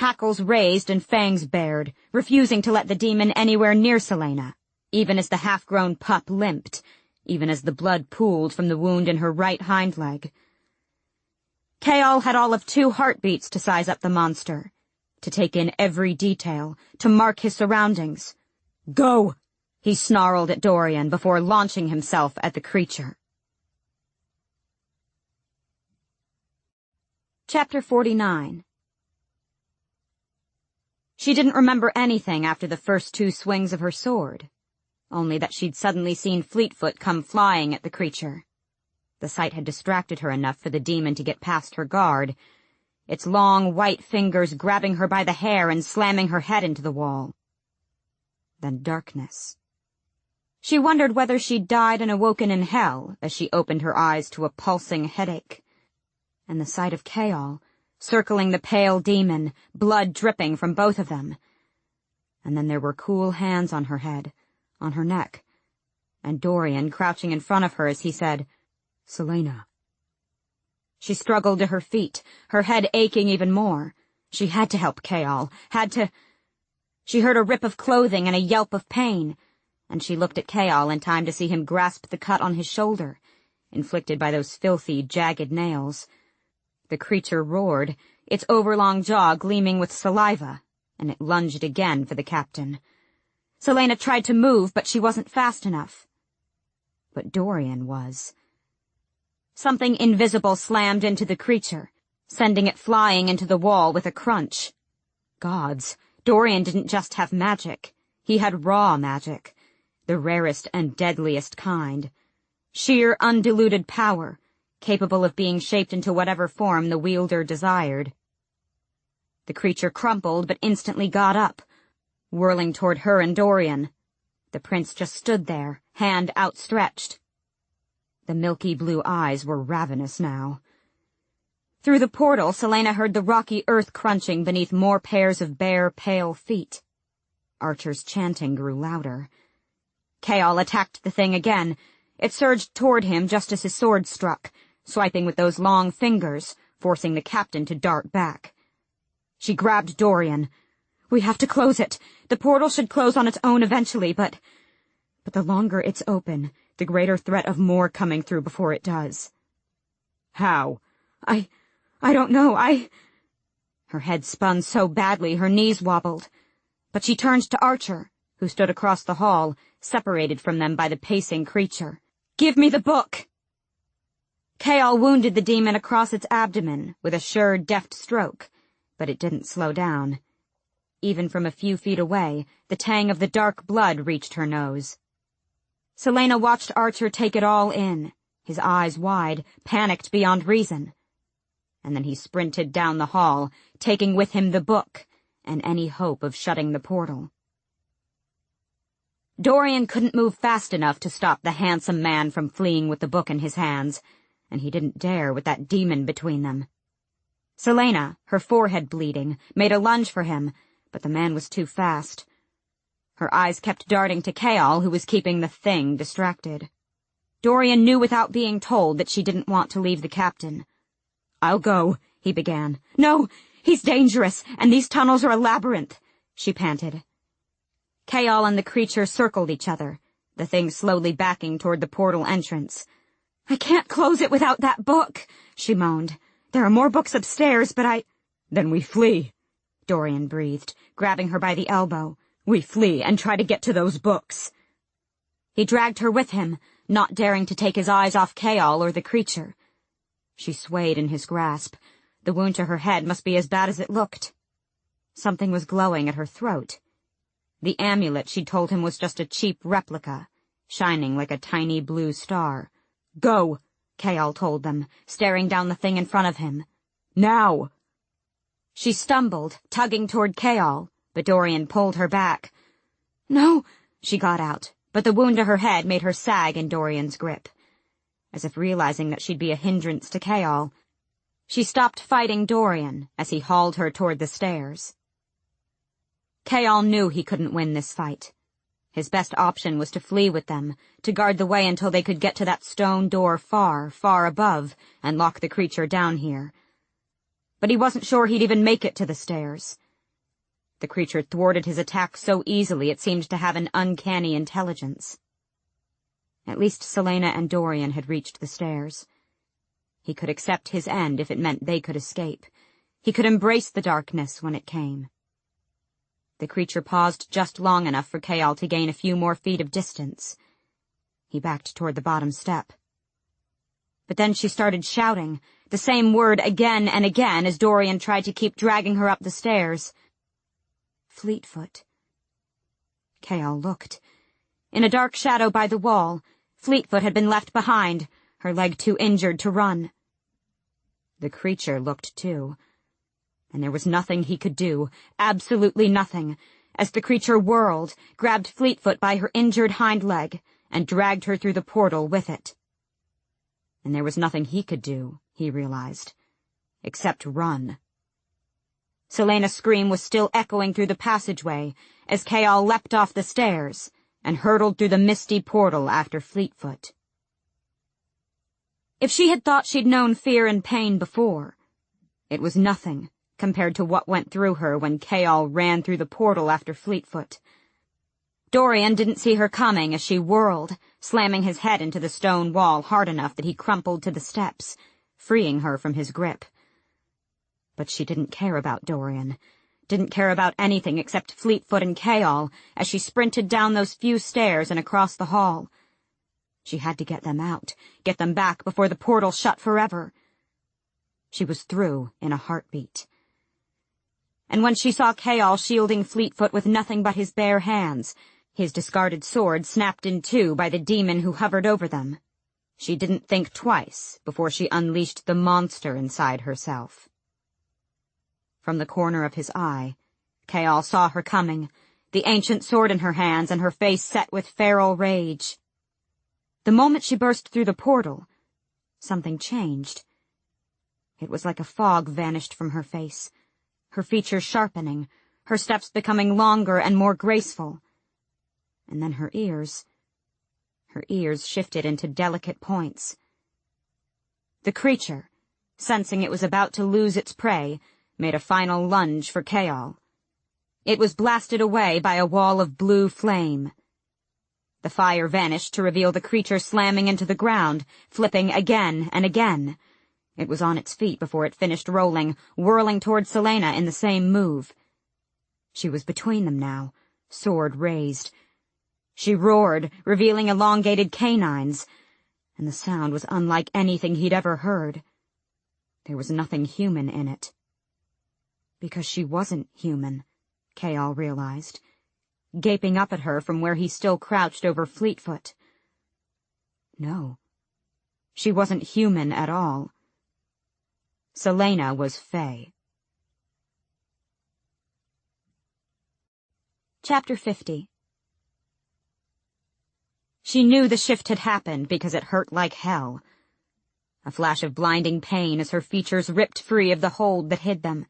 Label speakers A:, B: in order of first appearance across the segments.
A: hackles raised and fangs bared, refusing to let the demon anywhere near Celaena, even as the half-grown pup limped, even as the blood pooled from the wound in her right hind leg. Chaol had all of 2 heartbeats to size up the monster, to take in every detail, to mark his surroundings. "Go!" he snarled at Dorian before launching himself at the creature. Chapter 49. She didn't remember anything after the first 2 swings of her sword, only that she'd suddenly seen Fleetfoot come flying at the creature. The sight had distracted her enough for the demon to get past her guard, its long white fingers grabbing her by the hair and slamming her head into the wall. Then darkness. She wondered whether she'd died and awoken in hell as she opened her eyes to a pulsing headache, and the sight of Chaol, circling the pale demon, blood dripping from both of them. And then there were cool hands on her head, on her neck, and Dorian crouching in front of her as he said, "Celaena." She struggled to her feet, her head aching even more. She had to help Chaol, had to... She heard a rip of clothing and a yelp of pain, and she looked at Chaol in time to see him grasp the cut on his shoulder, inflicted by those filthy, jagged nails. The creature roared, its overlong jaw gleaming with saliva, and it lunged again for the captain. Celaena tried to move, but she wasn't fast enough. But Dorian was. Something invisible slammed into the creature, sending it flying into the wall with a crunch. Gods, Dorian didn't just have magic. He had raw magic, the rarest and deadliest kind. Sheer, undiluted power, capable of being shaped into whatever form the wielder desired. The creature crumpled but instantly got up, whirling toward her and Dorian. The prince just stood there, hand outstretched. The milky blue eyes were ravenous now. Through the portal, Celaena heard the rocky earth crunching beneath more pairs of bare, pale feet. Archer's chanting grew louder. Chaol attacked the thing again. It surged toward him just as his sword struck, swiping with those long fingers, forcing the captain to dart back. She grabbed Dorian. "We have to close it. The portal should close on its own eventually, but the longer it's open, the greater threat of more coming through before it does." "How?" I don't know, Her head spun so badly her knees wobbled, but she turned to Archer, who stood across the hall, separated from them by the pacing creature. "Give me the book!" Chaol wounded the demon across its abdomen with a sure, deft stroke, but it didn't slow down. Even from a few feet away, the tang of the dark blood reached her nose. Celaena watched Archer take it all in, his eyes wide, panicked beyond reason. And then he sprinted down the hall, taking with him the book and any hope of shutting the portal. Dorian couldn't move fast enough to stop the handsome man from fleeing with the book in his hands, and he didn't dare with that demon between them. Celaena, her forehead bleeding, made a lunge for him, but the man was too fast. Her eyes kept darting to Chaol, who was keeping the thing distracted. Dorian knew without being told that she didn't want to leave the captain. "I'll go," he began. "No, he's dangerous, and these tunnels are a labyrinth," she panted. Chaol and the creature circled each other, the thing slowly backing toward the portal entrance. "I can't close it without that book," she moaned. "There are more books upstairs, but "Then we flee," Dorian breathed, grabbing her by the elbow. "We flee and try to get to those books." He dragged her with him, not daring to take his eyes off Chaol or the creature. She swayed in his grasp. The wound to her head must be as bad as it looked. Something was glowing at her throat. The amulet she'd told him was just a cheap replica, shining like a tiny blue star. "Go," Chaol told them, staring down the thing in front of him. "Now!" She stumbled, tugging toward Chaol, but Dorian pulled her back. "No," she got out, but the wound to her head made her sag in Dorian's grip. As if realizing that she'd be a hindrance to Chaol, she stopped fighting Dorian as he hauled her toward the stairs. Chaol knew he couldn't win this fight. His best option was to flee with them, to guard the way until they could get to that stone door far, far above, and lock the creature down here. But he wasn't sure he'd even make it to the stairs. The creature thwarted his attack so easily it seemed to have an uncanny intelligence. At least Celaena and Dorian had reached the stairs. He could accept his end if it meant they could escape. He could embrace the darkness when it came. The creature paused just long enough for Chaol to gain a few more feet of distance. He backed toward the bottom step. But then she started shouting, the same word again and again as Dorian tried to keep dragging her up the stairs. Fleetfoot. Chaol looked. In a dark shadow by the wall, Fleetfoot had been left behind, her leg too injured to run. The creature looked too. And there was nothing he could do, absolutely nothing, as the creature whirled, grabbed Fleetfoot by her injured hind leg, and dragged her through the portal with it. And there was nothing he could do, he realized, except run. Celaena's scream was still echoing through the passageway as Chaol leapt off the stairs and hurtled through the misty portal after Fleetfoot. If she had thought she'd known fear and pain before, it was nothing compared to what went through her when Chaol ran through the portal after Fleetfoot. Dorian didn't see her coming as she whirled, slamming his head into the stone wall hard enough that he crumpled to the steps, freeing her from his grip. But she didn't care about Dorian, didn't care about anything except Fleetfoot and Chaol as she sprinted down those few stairs and across the hall. She had to get them out, get them back before the portal shut forever. She was through in a heartbeat. And when she saw Chaol shielding Fleetfoot with nothing but his bare hands, his discarded sword snapped in two by the demon who hovered over them, she didn't think twice before she unleashed the monster inside herself. From the corner of his eye, Chaol saw her coming, the ancient sword in her hands and her face set with feral rage. The moment she burst through the portal, something changed. It was like a fog vanished from her face, her features sharpening, her steps becoming longer and more graceful. And then her ears shifted into delicate points. The creature, sensing it was about to lose its prey, made a final lunge for Chaol. It was blasted away by a wall of blue flame. The fire vanished to reveal the creature slamming into the ground, flipping again and again. It was on its feet before it finished rolling, whirling toward Celaena in the same move. She was between them now, sword raised. She roared, revealing elongated canines, and the sound was unlike anything he'd ever heard. There was nothing human in it. Because she wasn't human, Chaol realized, gaping up at her from where he still crouched over Fleetfoot. No, she wasn't human at all. Celaena was Fae. Chapter 50. She knew the shift had happened because it hurt like hell. A flash of blinding pain as her features ripped free of the hold that hid them.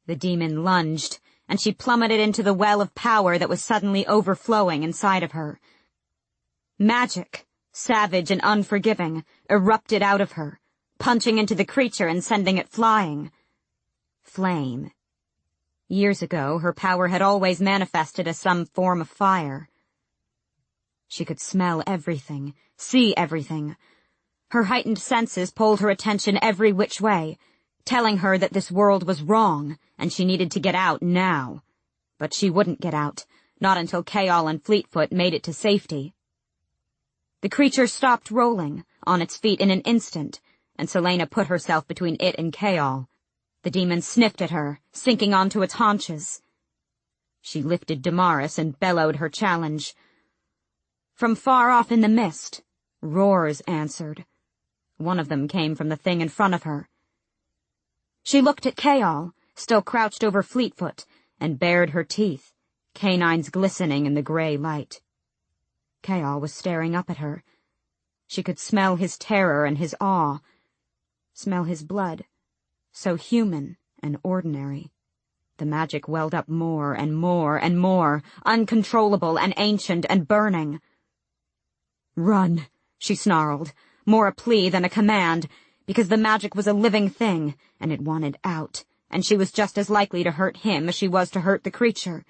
A: The demon lunged, and she plummeted into the well of power that was suddenly overflowing inside of her. Magic, savage and unforgiving, erupted out of her, punching into the creature and sending it flying. Flame. Years ago, her power had always manifested as some form of fire. She could smell everything, see everything. Her heightened senses pulled her attention every which way, telling her that this world was wrong, and she needed to get out now. But she wouldn't get out, not until Chaol and Fleetfoot made it to safety. The creature stopped rolling, on its feet in an instant, and Celaena put herself between it and Chaol. The demon sniffed at her, sinking onto its haunches. She lifted Damaris and bellowed her challenge. From far off in the mist, roars answered. One of them came from the thing in front of her. She looked at Chaol, still crouched over Fleetfoot, and bared her teeth, canines glistening in the gray light. Chaol was staring up at her. She could smell his terror and his awe, smell his blood, so human and ordinary. The magic welled up more and more and more, uncontrollable and ancient and burning. "Run," she snarled, more a plea than a command, because the magic was a living thing, and it wanted out, and she was just as likely to hurt him as she was to hurt the creature,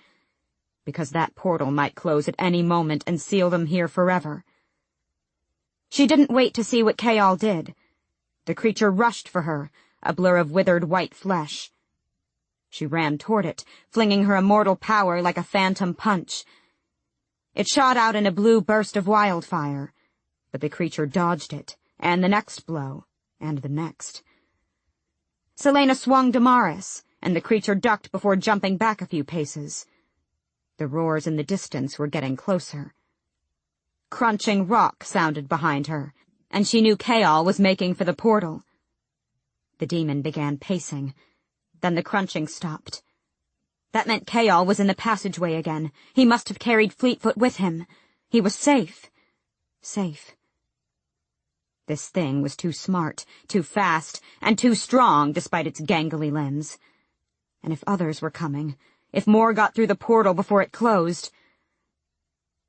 A: because that portal might close at any moment and seal them here forever. She didn't wait to see what Kayal did. The creature rushed for her, a blur of withered white flesh. She ran toward it, flinging her immortal power like a phantom punch. It shot out in a blue burst of wildfire, but the creature dodged it, and the next blow, and the next. Celaena swung Damaris, and the creature ducked before jumping back a few paces. The roars in the distance were getting closer. Crunching rock sounded behind her, and she knew Kayal was making for the portal. The demon began pacing. Then the crunching stopped. That meant Kayal was in the passageway again. He must have carried Fleetfoot with him. He was safe. Safe. This thing was too smart, too fast, and too strong despite its gangly limbs. And if others were coming, if more got through the portal before it closed...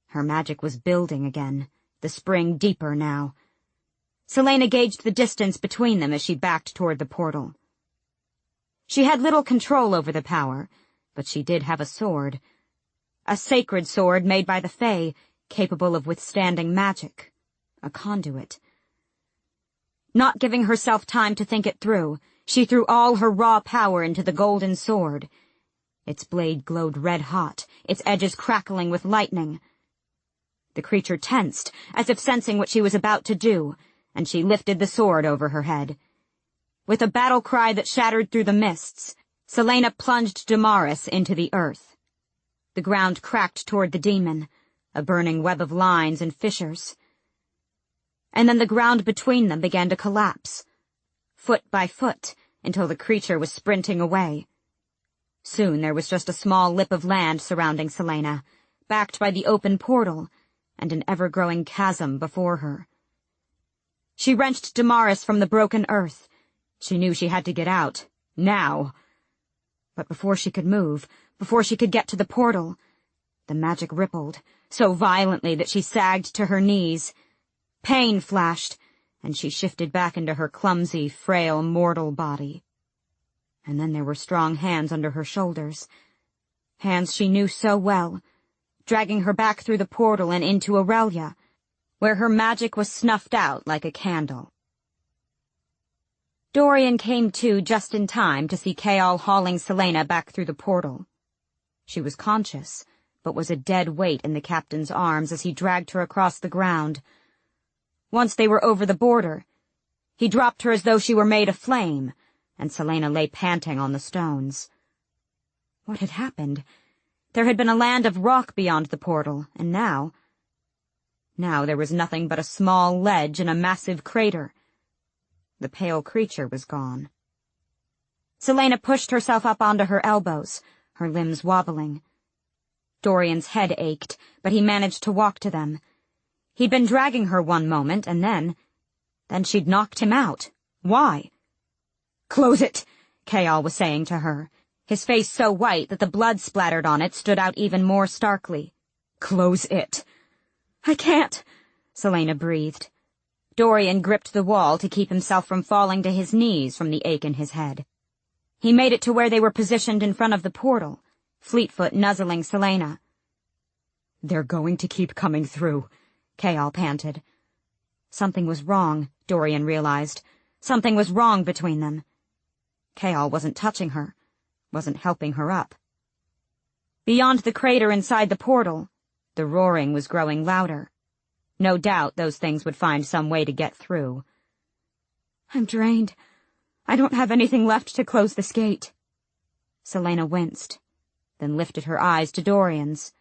A: Her magic was building again, the spring deeper now. Celaena gauged the distance between them as she backed toward the portal. She had little control over the power, but she did have a sword. A sacred sword made by the Fae, capable of withstanding magic. A conduit. Not giving herself time to think it through, she threw all her raw power into the golden sword. Its blade glowed red-hot, its edges crackling with lightning. The creature tensed, as if sensing what she was about to do, and she lifted the sword over her head. With a battle cry that shattered through the mists, Celaena plunged Damaris into the earth. The ground cracked toward the demon, a burning web of lines and fissures. And then the ground between them began to collapse, foot by foot, until the creature was sprinting away. Soon there was just a small lip of land surrounding Celaena, backed by the open portal, and an ever-growing chasm before her. She wrenched Damaris from the broken earth. She knew she had to get out, now. But before she could move, before she could get to the portal, the magic rippled, so violently that she sagged to her knees. Pain flashed, and she shifted back into her clumsy, frail, mortal body. And then there were strong hands under her shoulders, hands she knew so well, dragging her back through the portal and into Aurelia, where her magic was snuffed out like a candle. Dorian came to just in time to see Kayal hauling Celaena back through the portal. She was conscious, but was a dead weight in the captain's arms as he dragged her across the ground. Once they were over the border, he dropped her as though she were made of flame, and Celaena lay panting on the stones. What had happened? There had been a land of rock beyond the portal, and now there was nothing but a small ledge and a massive crater. The pale creature was gone. Celaena pushed herself up onto her elbows, her limbs wobbling. Dorian's head ached, but he managed to walk to them. He'd been dragging her one moment, and then she'd knocked him out. Why? "Close it," Kayal was saying to her, his face so white that the blood splattered on it stood out even more starkly. "Close it." "I can't," Celaena breathed. Dorian gripped the wall to keep himself from falling to his knees from the ache in his head. He made it to where they were positioned in front of the portal, Fleetfoot nuzzling Celaena. "They're going to keep coming through," Kayal panted. Something was wrong, Dorian realized. Something was wrong between them. Kayal wasn't touching her, wasn't helping her up. Beyond the crater inside the portal, the roaring was growing louder. No doubt those things would find some way to get through. "I'm drained. I don't have anything left to close this gate." Celaena winced, then lifted her eyes to Dorian's.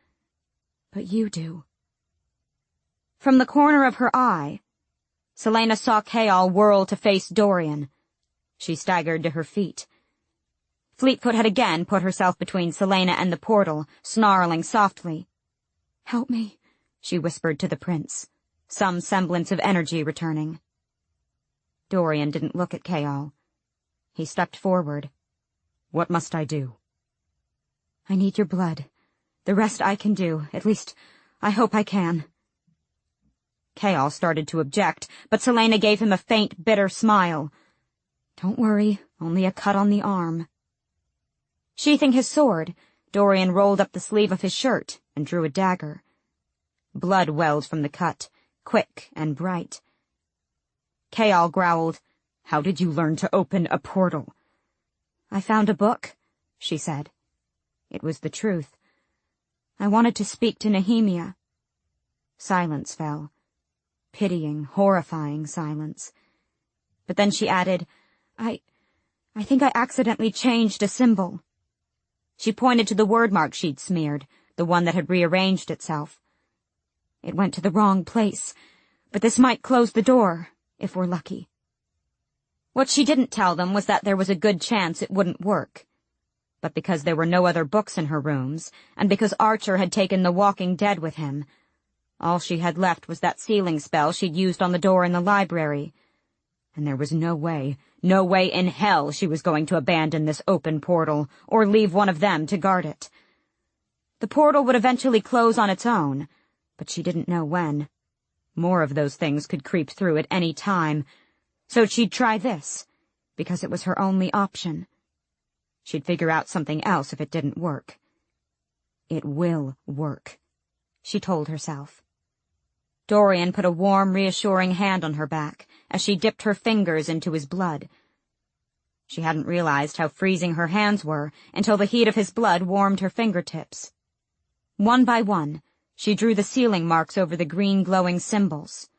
A: "But you do." From the corner of her eye, Celaena saw Kayal whirl to face Dorian. She staggered to her feet. Fleetfoot had again put herself between Celaena and the portal, snarling softly. "Help me," she whispered to the prince, some semblance of energy returning. Dorian didn't look at Kayal. He stepped forward. "What must I do?" "I need your blood. The rest I can do. At least, I hope I can." Kayal started to object, but Celaena gave him a faint, bitter smile. "Don't worry, only a cut on the arm." Sheathing his sword, Dorian rolled up the sleeve of his shirt and drew a dagger. Blood welled from the cut, quick and bright. Chaol growled, "How did you learn to open a portal?" "I found a book," she said. It was the truth. "I wanted to speak to Nehemia." Silence fell. Pitying, horrifying silence. But then she added, I think I accidentally changed a symbol." She pointed to the word mark she'd smeared, the one that had rearranged itself. "It went to the wrong place, but this might close the door, if we're lucky." What she didn't tell them was that there was a good chance it wouldn't work. But because there were no other books in her rooms, and because Archer had taken The Walking Dead with him, all she had left was that sealing spell she'd used on the door in the library. And there was no way in hell she was going to abandon this open portal, or leave one of them to guard it. The portal would eventually close on its own, but she didn't know when. More of those things could creep through at any time, so she'd try this, because it was her only option. She'd figure out something else if it didn't work. It will work, she told herself. Dorian put a warm, reassuring hand on her back as she dipped her fingers into his blood. She hadn't realized how freezing her hands were until the heat of his blood warmed her fingertips. One by one, she drew the sealing marks over the green glowing symbols.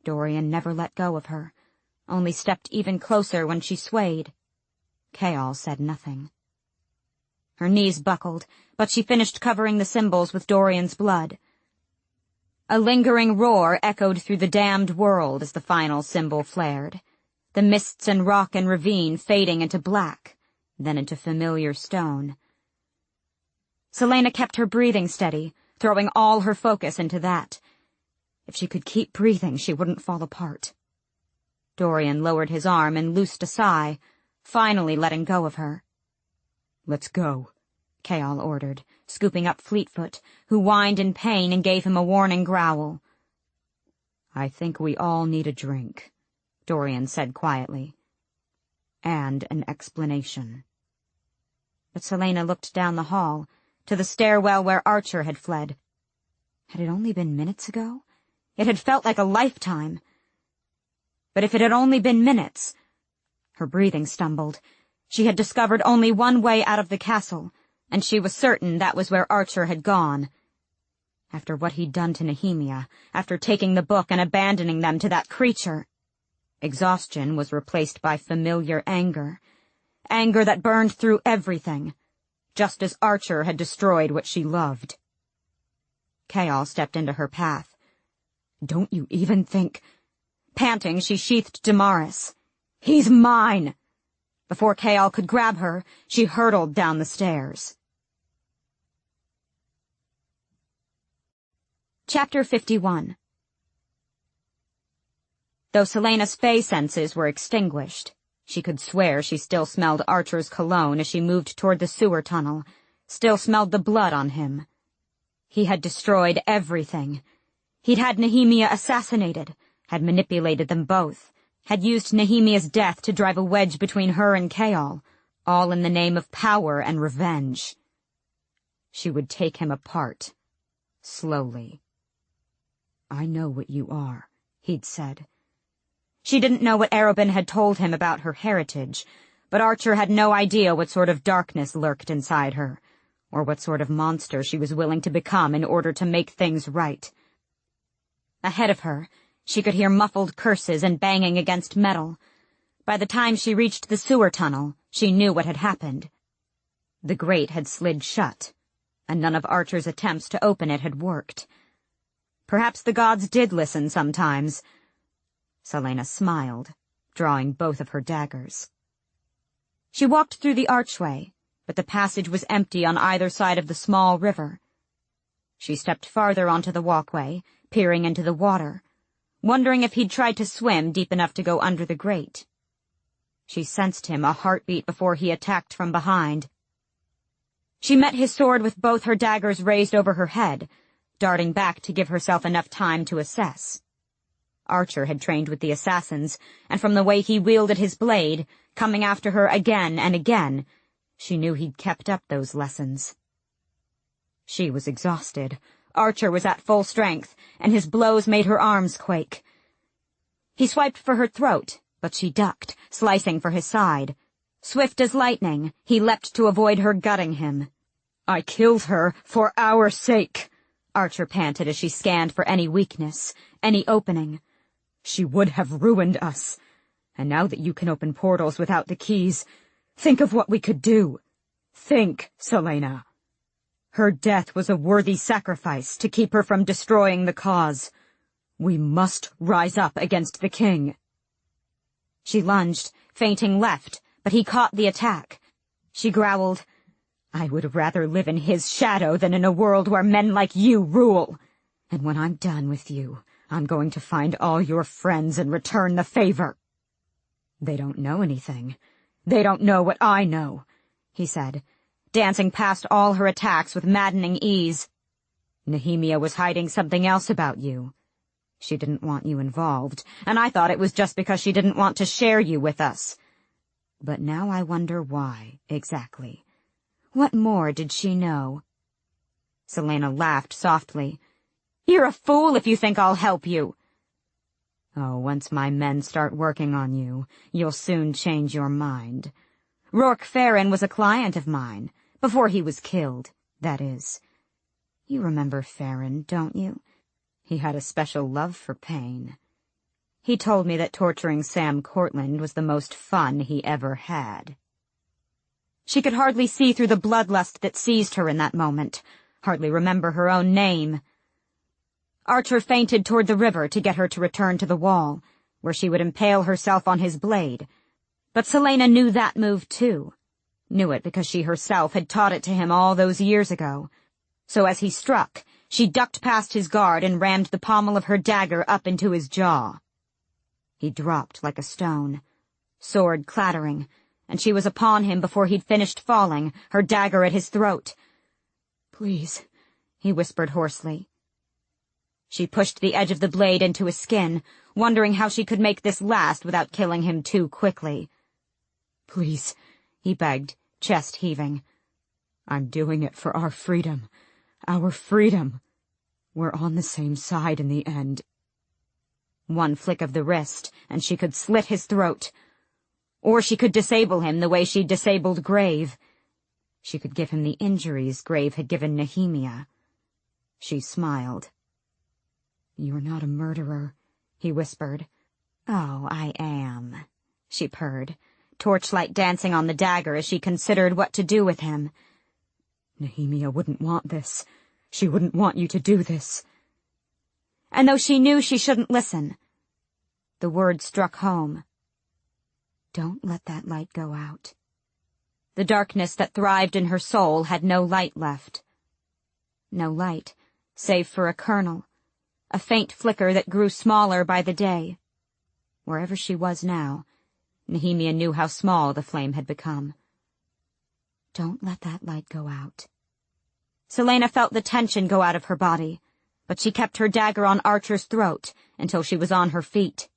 A: Dorian never let go of her, only stepped even closer when she swayed. Chaol said nothing. Her knees buckled, but she finished covering the symbols with Dorian's blood. A lingering roar echoed through the damned world as the final symbol flared, the mists and rock and ravine fading into black, then into familiar stone. Celaena kept her breathing steady, throwing all her focus into that. If she could keep breathing, she wouldn't fall apart. Dorian lowered his arm and loosed a sigh, finally letting go of her. "Let's go," Chaol ordered, scooping up Fleetfoot, who whined in pain and gave him a warning growl. "I think we all need a drink," Dorian said quietly. "And an explanation." But Celaena looked down the hall, to the stairwell where Archer had fled. Had it only been minutes ago? It had felt like a lifetime. But if it had only been minutes... Her breathing stumbled. She had discovered only one way out of the castle, and she was certain that was where Archer had gone. After what he'd done to Nehemia, after taking the book and abandoning them to that creature, exhaustion was replaced by familiar anger. Anger that burned through everything, just as Archer had destroyed what she loved. Chaol stepped into her path. "Don't you even think—" Panting, she sheathed Damaris. "He's mine!" Before Chaol could grab her, she hurtled down the stairs. Chapter 51. Though Celaena's fey senses were extinguished, she could swear she still smelled Archer's cologne as she moved toward the sewer tunnel, still smelled the blood on him. He had destroyed everything. He'd had Nehemia assassinated, had manipulated them both, had used Nehemia's death to drive a wedge between her and Chaol, all in the name of power and revenge. She would take him apart, slowly. "I know what you are," he'd said. She didn't know what Arobynn had told him about her heritage, but Archer had no idea what sort of darkness lurked inside her, or what sort of monster she was willing to become in order to make things right. Ahead of her, she could hear muffled curses and banging against metal. By the time she reached the sewer tunnel, she knew what had happened. The grate had slid shut, and none of Archer's attempts to open it had worked. Perhaps the gods did listen sometimes. Celaena smiled, drawing both of her daggers. She walked through the archway, but the passage was empty on either side of the small river. She stepped farther onto the walkway, peering into the water, wondering if he'd tried to swim deep enough to go under the grate. She sensed him a heartbeat before he attacked from behind. She met his sword with both her daggers raised over her head, darting back to give herself enough time to assess. Archer had trained with the assassins, and from the way he wielded his blade, coming after her again and again, She knew he'd kept up those lessons. She was exhausted. Archer was at full strength, and his blows made her arms quake. He swiped for her throat, but she ducked, slicing for his side. Swift as lightning, he leapt to avoid her gutting him. "I killed her for our sake," Archer panted as she scanned for any weakness, any opening. "She would have ruined us. And now that you can open portals without the keys, think of what we could do. Think, Celaena. Her death was a worthy sacrifice to keep her from destroying the cause. We must rise up against the king." She lunged, feinting left, but he caught the attack. She growled, "I would rather live in his shadow than in a world where men like you rule. And when I'm done with you, I'm going to find all your friends and return the favor." "They don't know anything. They don't know what I know," he said, dancing past all her attacks with maddening ease. "Nehemia was hiding something else about you. She didn't want you involved, and I thought it was just because she didn't want to share you with us. But now I wonder why, exactly. What more did she know?" Celaena laughed softly. "You're a fool if you think I'll help you." "Oh, once my men start working on you, you'll soon change your mind. Rourke Farron was a client of mine, before he was killed, that is. You remember Farron, don't you? He had a special love for pain. He told me that torturing Sam Cortland was the most fun he ever had." She could hardly see through the bloodlust that seized her in that moment, hardly remember her own name. Archer feinted toward the river to get her to return to the wall, where she would impale herself on his blade. But Celaena knew that move too. Knew it because she herself had taught it to him all those years ago. So as he struck, she ducked past his guard and rammed the pommel of her dagger up into his jaw. He dropped like a stone, sword clattering, and she was upon him before he'd finished falling, her dagger at his throat. "Please," he whispered hoarsely. She pushed the edge of the blade into his skin, wondering how she could make this last without killing him too quickly. "Please," he begged, chest heaving. "I'm doing it for our freedom. Our freedom. We're on the same side in the end." One flick of the wrist, and she could slit his throat. Or she could disable him the way she'd disabled Grave. She could give him the injuries Grave had given Nehemia. She smiled. "You're not a murderer," he whispered. "Oh, I am," she purred, torchlight dancing on the dagger as she considered what to do with him. "Nehemia wouldn't want this. She wouldn't want you to do this." And though she knew she shouldn't listen, the word struck home. Don't let that light go out. The darkness that thrived in her soul had no light left. No light, save for a kernel, a faint flicker that grew smaller by the day. Wherever she was now, Nehemia knew how small the flame had become. Don't let that light go out. Celaena felt the tension go out of her body, but she kept her dagger on Archer's throat until she was on her feet.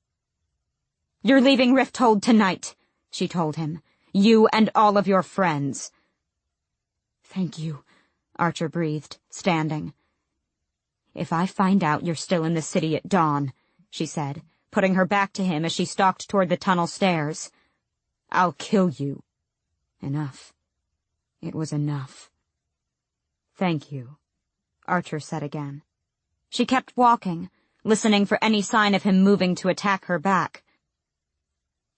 A: "You're leaving Rifthold tonight," she told him. "You and all of your friends." "Thank you," Archer breathed, standing. "If I find out you're still in the city at dawn," she said, putting her back to him as she stalked toward the tunnel stairs, "I'll kill you." Enough. It was enough. "Thank you," Archer said again. She kept walking, listening for any sign of him moving to attack her back.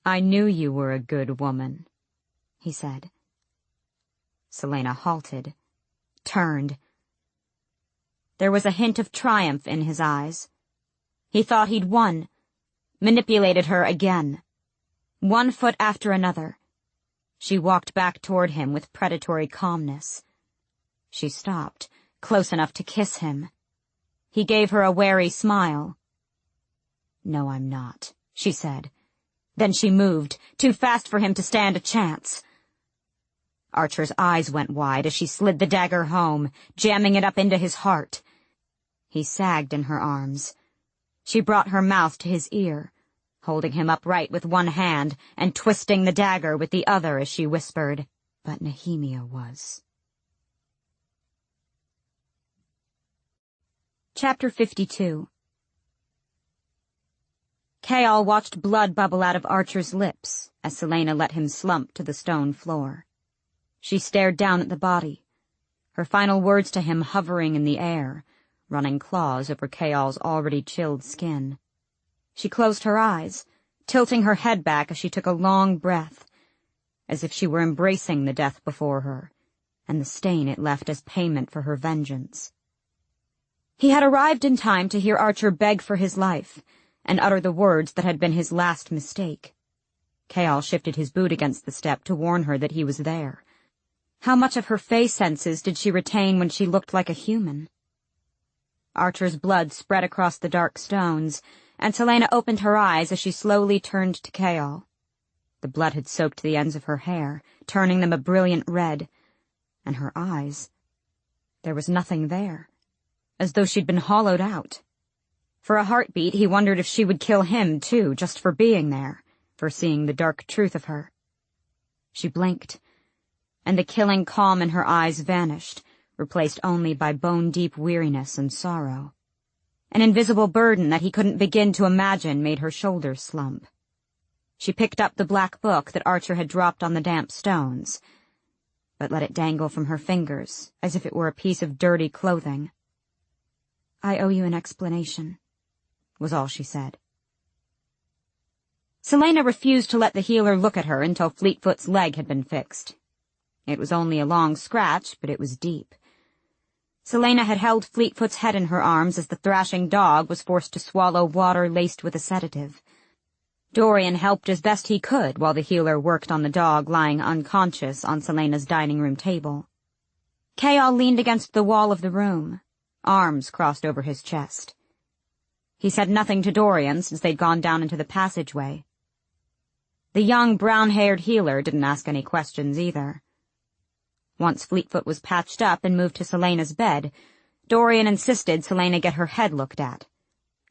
A: "I knew you were a good woman," he said. Celaena halted, turned. There was a hint of triumph in his eyes. He thought he'd won, manipulated her again. One foot after another, she walked back toward him with predatory calmness. She stopped, close enough to kiss him. He gave her a wary smile. "No, I'm not," she said. Then she moved, too fast for him to stand a chance. Archer's eyes went wide as she slid the dagger home, jamming it up into his heart. He sagged in her arms. She brought her mouth to his ear, holding him upright with one hand and twisting the dagger with the other as she whispered, But Nehemia was. Chapter 52. Chaol watched blood bubble out of Archer's lips as Celaena let him slump to the stone floor. She stared down at the body, her final words to him hovering in the air, running claws over Chaol's already chilled skin. She closed her eyes, tilting her head back as she took a long breath, as if she were embracing the death before her, and the stain it left as payment for her vengeance. He had arrived in time to hear Archer beg for his life, and utter the words that had been his last mistake. Chaol shifted his boot against the step to warn her that he was there. How much of her face senses did she retain when she looked like a human? Archer's blood spread across the dark stones, and Celaena opened her eyes as she slowly turned to Chaol. The blood had soaked the ends of her hair, turning them a brilliant red, and her eyes. There was nothing there, as though she'd been hollowed out. For a heartbeat, he wondered if she would kill him, too, just for being there, for seeing the dark truth of her. She blinked, and the killing calm in her eyes vanished, replaced only by bone-deep weariness and sorrow. An invisible burden that he couldn't begin to imagine made her shoulders slump. She picked up the black book that Archer had dropped on the damp stones, but let it dangle from her fingers as if it were a piece of dirty clothing. "I owe you an explanation," was all she said. Celaena refused to let the healer look at her until Fleetfoot's leg had been fixed. It was only a long scratch, but it was deep. Celaena had held Fleetfoot's head in her arms as the thrashing dog was forced to swallow water laced with a sedative. Dorian helped as best he could while the healer worked on the dog lying unconscious on Celaena's dining room table. Chaol leaned against the wall of the room, arms crossed over his chest. He said nothing to Dorian since they'd gone down into the passageway. The young, brown-haired healer didn't ask any questions either. Once Fleetfoot was patched up and moved to Celaena's bed, Dorian insisted Celaena get her head looked at.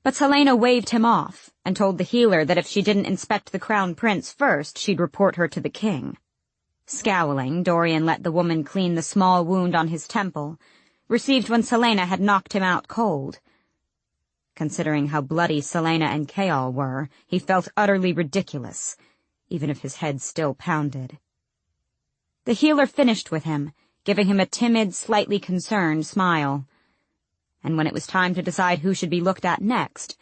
A: But Celaena waved him off and told the healer that if she didn't inspect the Crown Prince first, she'd report her to the king. Scowling, Dorian let the woman clean the small wound on his temple, received when Celaena had knocked him out cold. Considering how bloody Celaena and Chaol were, he felt utterly ridiculous, even if his head still pounded. The healer finished with him, giving him a timid, slightly concerned smile. And when it was time to decide who should be looked at next,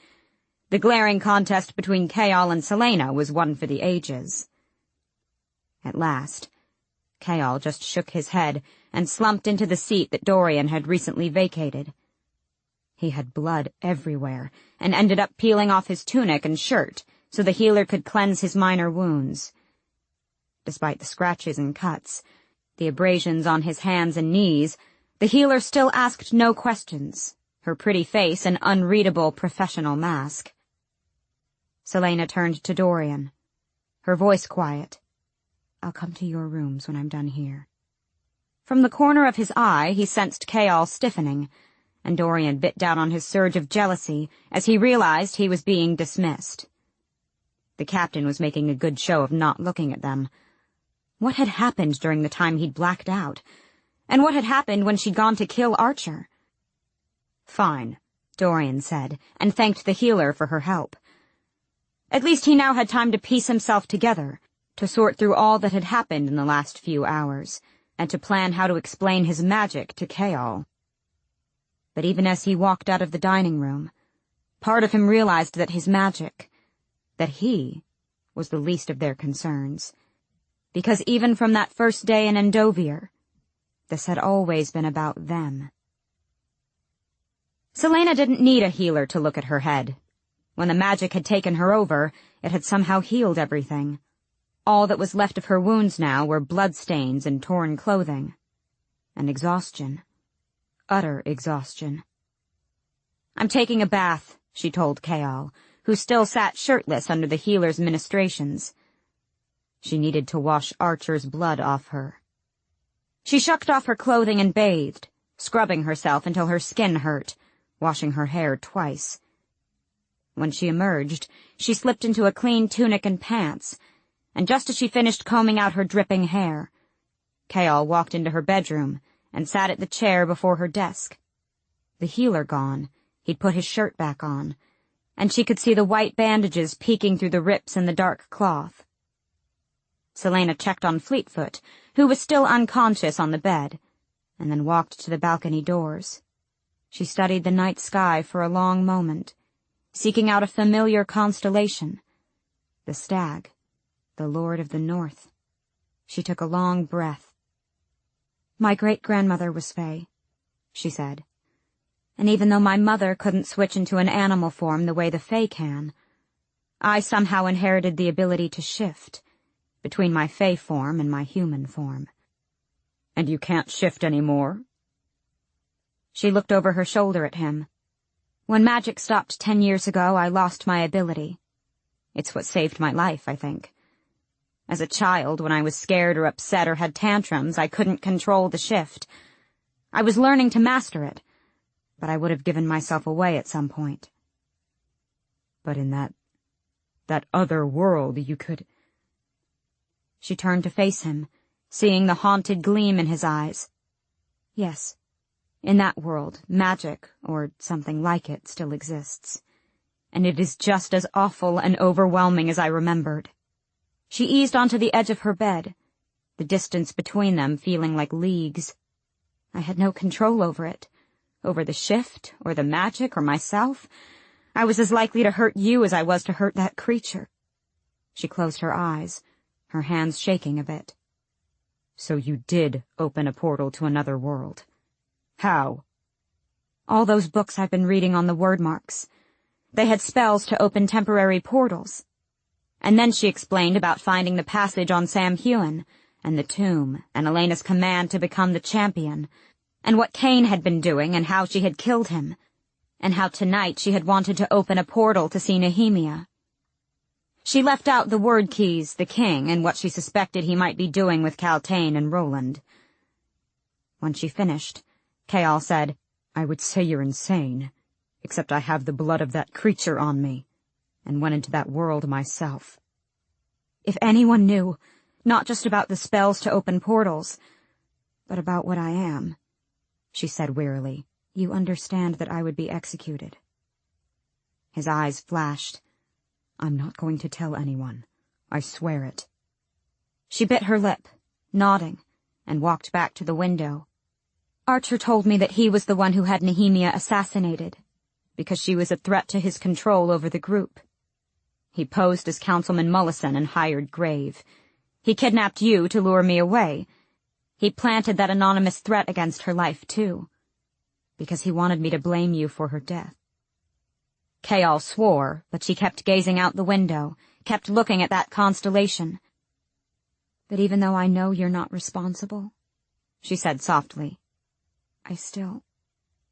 A: the glaring contest between Chaol and Celaena was one for the ages. At last, Chaol just shook his head and slumped into the seat that Dorian had recently vacated. He had blood everywhere, and ended up peeling off his tunic and shirt so the healer could cleanse his minor wounds. Despite the scratches and cuts, the abrasions on his hands and knees, the healer still asked no questions, her pretty face an unreadable professional mask. Celaena turned to Dorian, her voice quiet. "I'll come to your rooms when I'm done here." From the corner of his eye, he sensed Chaol stiffening, and Dorian bit down on his surge of jealousy as he realized he was being dismissed. The captain was making a good show of not looking at them. What had happened during the time he'd blacked out? And what had happened when she'd gone to kill Archer? "Fine," Dorian said, and thanked the healer for her help. At least he now had time to piece himself together, to sort through all that had happened in the last few hours, and to plan how to explain his magic to Chaol. But even as he walked out of the dining room, part of him realized that his magic, that he, was the least of their concerns. Because even from that first day in Endovier, this had always been about them. Celaena didn't need a healer to look at her head. When the magic had taken her over, it had somehow healed everything. All that was left of her wounds now were bloodstains and torn clothing. And exhaustion. Utter exhaustion. "I'm taking a bath," she told Chaol, who still sat shirtless under the healer's ministrations. She needed to wash Archer's blood off her. She shucked off her clothing and bathed, scrubbing herself until her skin hurt, washing her hair twice. When she emerged, she slipped into a clean tunic and pants, and just as she finished combing out her dripping hair, Kaol walked into her bedroom and sat at the chair before her desk. The healer gone, he'd put his shirt back on, and she could see the white bandages peeking through the rips in the dark cloth. Celaena checked on Fleetfoot, who was still unconscious on the bed, and then walked to the balcony doors. She studied the night sky for a long moment, seeking out a familiar constellation. The stag, the Lord of the North. She took a long breath. "My great-grandmother was Fae," she said. "And even though my mother couldn't switch into an animal form the way the Fae can, I somehow inherited the ability to shift between my Fae form and my human form." "And you can't shift any more?" She looked over her shoulder at him. "When magic stopped 10 years ago, I lost my ability. It's what saved my life, I think. As a child, when I was scared or upset or had tantrums, I couldn't control the shift. I was learning to master it, but I would have given myself away at some point." "But in that other world, you could—" She turned to face him, seeing the haunted gleam in his eyes. "Yes. In that world, magic, or something like it, still exists. And it is just as awful and overwhelming as I remembered." She eased onto the edge of her bed, the distance between them feeling like leagues. "I had no control over it, over the shift, or the magic, or myself. I was as likely to hurt you as I was to hurt that creature." She closed her eyes, her hands shaking a bit. "So you did open a portal to another world. How?" "All those books I've been reading on the word marks. They had spells to open temporary portals." And then she explained about finding the passage on Sam Hewen, and the tomb, and Elena's command to become the champion, and what Cain had been doing and how she had killed him, and how tonight she had wanted to open a portal to see Nehemia. She left out the word keys, the king, and what she suspected he might be doing with Caltaine and Roland. When she finished, Kaol said, "I would say you're insane, except I have the blood of that creature on me, and went into that world myself." "If anyone knew, not just about the spells to open portals, but about what I am," she said wearily, "you understand that I would be executed." His eyes flashed. "I'm not going to tell anyone. I swear it." She bit her lip, nodding, and walked back to the window. "Archer told me that he was the one who had Nehemia assassinated, because she was a threat to his control over the group. He posed as Councilman Mullison and hired Grave. He kidnapped you to lure me away. He planted that anonymous threat against her life, too, because he wanted me to blame you for her death." Kaol swore, but she kept gazing out the window, kept looking at that constellation. "But even though I know you're not responsible," she said softly, "I still—"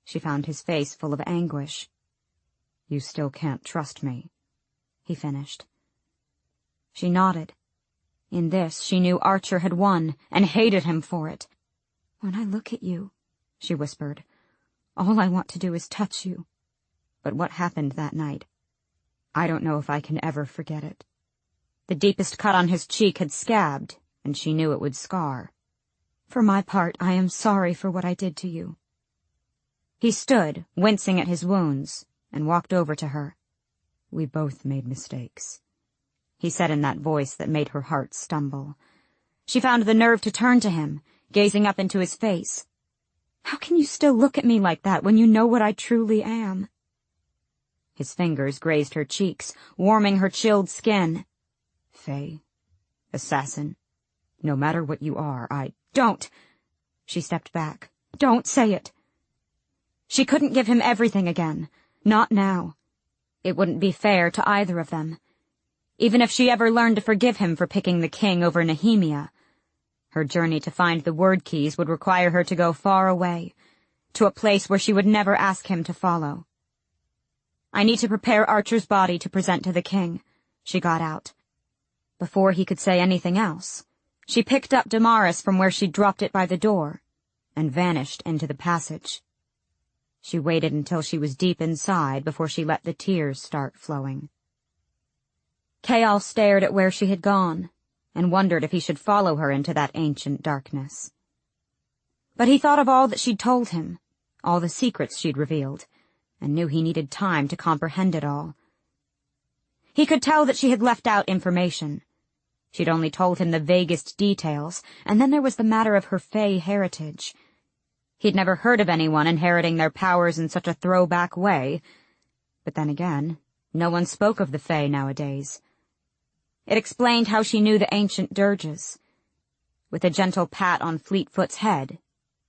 A: She found his face full of anguish. "You still can't trust me," he finished. She nodded. In this, she knew Archer had won, and hated him for it. "When I look at you," she whispered, "all I want to do is touch you. But what happened that night, I don't know if I can ever forget it." The deepest cut on his cheek had scabbed, and she knew it would scar. "For my part, I am sorry for what I did to you." He stood, wincing at his wounds, and walked over to her. "We both made mistakes," he said in that voice that made her heart stumble. She found the nerve to turn to him, gazing up into his face. "How can you still look at me like that when you know what I truly am?" His fingers grazed her cheeks, warming her chilled skin. "Fae, assassin, no matter what you are, Don't!" She stepped back. "Don't say it." She couldn't give him everything again. Not now. It wouldn't be fair to either of them. Even if she ever learned to forgive him for picking the king over Nehemia, her journey to find the word keys would require her to go far away, to a place where she would never ask him to follow. "I need to prepare Archer's body to present to the king," she got out. Before he could say anything else, she picked up Damaris from where she'd dropped it by the door, and vanished into the passage. She waited until she was deep inside before she let the tears start flowing. Kaol stared at where she had gone, and wondered if he should follow her into that ancient darkness. But he thought of all that she'd told him, all the secrets she'd revealed, and knew he needed time to comprehend it all. He could tell that she had left out information. She'd only told him the vaguest details, and then there was the matter of her Fae heritage. He'd never heard of anyone inheriting their powers in such a throwback way, but then again, no one spoke of the Fae nowadays. It explained how she knew the ancient dirges. With a gentle pat on Fleetfoot's head,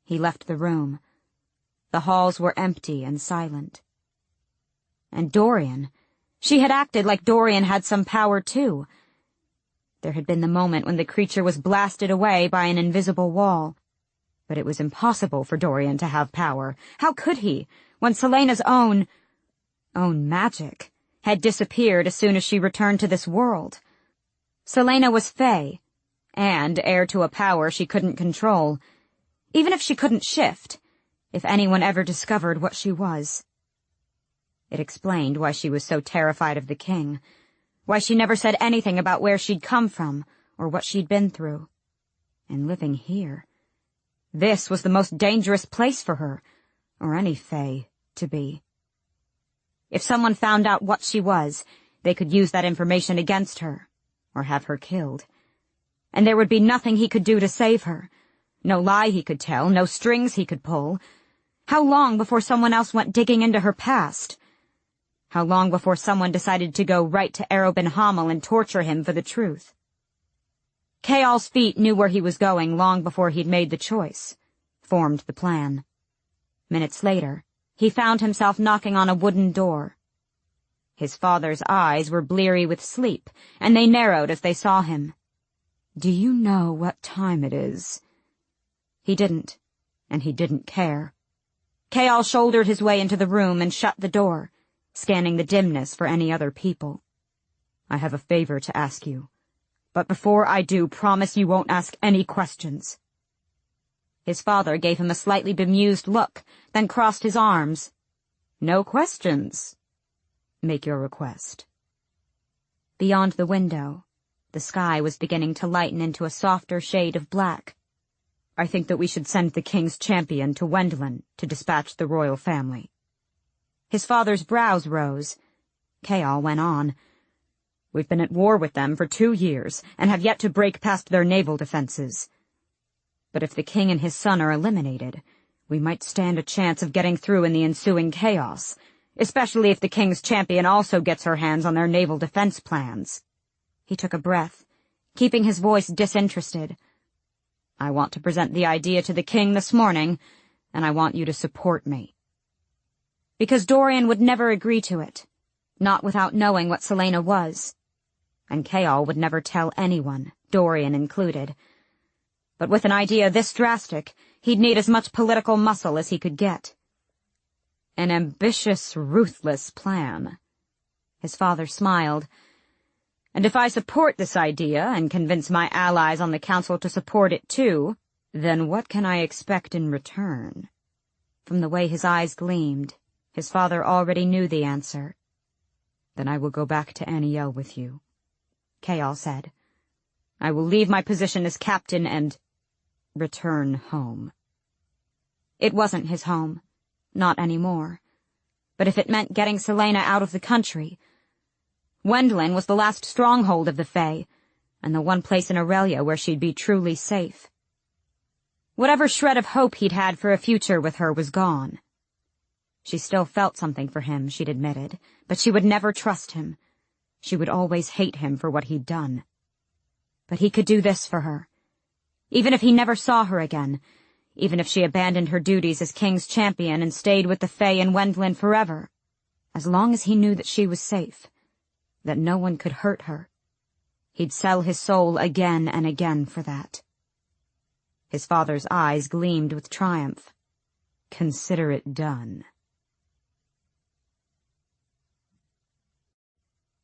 A: he left the room. The halls were empty and silent. And Dorian, she had acted like Dorian had some power too. There had been the moment when the creature was blasted away by an invisible wall. But it was impossible for Dorian to have power. How could he, when Celaena's own magic had disappeared as soon as she returned to this world? Celaena was Fae, and heir to a power she couldn't control, even if she couldn't shift, if anyone ever discovered what she was. It explained why she was so terrified of the king, why she never said anything about where she'd come from or what she'd been through. And living here, this was the most dangerous place for her, or any Fae, to be. If someone found out what she was, they could use that information against her, or have her killed. And there would be nothing he could do to save her. No lie he could tell, no strings he could pull. How long before someone else went digging into her past? How long before someone decided to go right to Arobin Hamel and torture him for the truth? Kayal's feet knew where he was going long before he'd made the choice, formed the plan. Minutes later, he found himself knocking on a wooden door. His father's eyes were bleary with sleep, and they narrowed as they saw him. "Do you know what time it is?" He didn't, and he didn't care. Kayal shouldered his way into the room and shut the door, scanning the dimness for any other people. "I have a favor to ask you. But before I do, promise you won't ask any questions." His father gave him a slightly bemused look, then crossed his arms. "No questions. Make your request." Beyond the window, the sky was beginning to lighten into a softer shade of black. "I think that we should send the king's champion to Wendlin to dispatch the royal family." His father's brows rose. Kayal went on. "We've been at war with them for 2 years, and have yet to break past their naval defenses. But if the king and his son are eliminated, we might stand a chance of getting through in the ensuing chaos, especially if the king's champion also gets her hands on their naval defense plans." He took a breath, keeping his voice disinterested. "I want to present the idea to the king this morning, and I want you to support me." Because Dorian would never agree to it, not without knowing what Celaena was. And Kayal would never tell anyone, Dorian included. But with an idea this drastic, he'd need as much political muscle as he could get. "An ambitious, ruthless plan." His father smiled. "And if I support this idea and convince my allies on the council to support it too, then what can I expect in return?" From the way his eyes gleamed, his father already knew the answer. "Then I will go back to Aniel with you," Kayal said. "I will leave my position as captain and return home." It wasn't his home. Not anymore. But if it meant getting Celaena out of the country... Wendlin was the last stronghold of the Fae, and the one place in Aurelia where she'd be truly safe. Whatever shred of hope he'd had for a future with her was gone. She still felt something for him, she'd admitted, but she would never trust him. She would always hate him for what he'd done. But he could do this for her. Even if he never saw her again, even if she abandoned her duties as king's champion and stayed with the Fae in Wendlin forever, as long as he knew that she was safe, that no one could hurt her, he'd sell his soul again and again for that. His father's eyes gleamed with triumph. "Consider it done."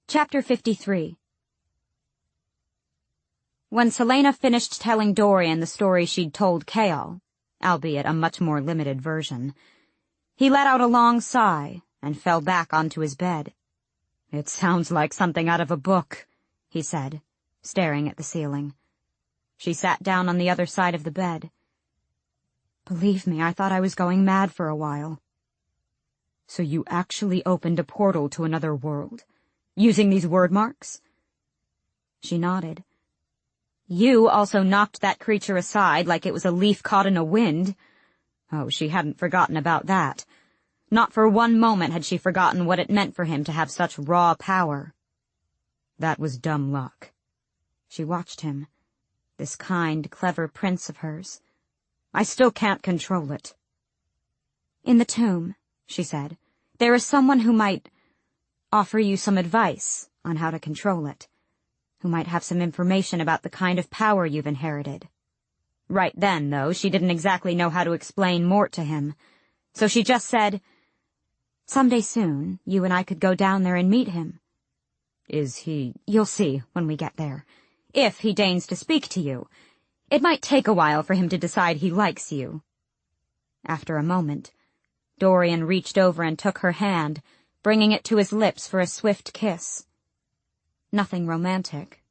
A: Chapter 53. When Celaena finished telling Dorian the story she'd told Kayal, albeit a much more limited version, he let out a long sigh and fell back onto his bed. "It sounds like something out of a book," he said, staring at the ceiling. She sat down on the other side of the bed. Believe me, I thought I was going mad for a while. So you actually opened a portal to another world, using these word marks? She nodded. You also knocked that creature aside like it was a leaf caught in a wind. Oh, she hadn't forgotten about that. Not for one moment had she forgotten what it meant for him to have such raw power. That was dumb luck. She watched him, this kind, clever prince of hers. I still can't control it. In the tomb, she said, there is someone who might offer you some advice on how to control it, who might have some information about the kind of power you've inherited. Right then, though, she didn't exactly know how to explain Mort to him, so she just said, "Someday soon, you and I could go down there and meet him." Is he? You'll see when we get there. If he deigns to speak to you. It might take a while for him to decide he likes you. After a moment, Dorian reached over and took her hand, bringing it to his lips for a swift kiss. Nothing romantic,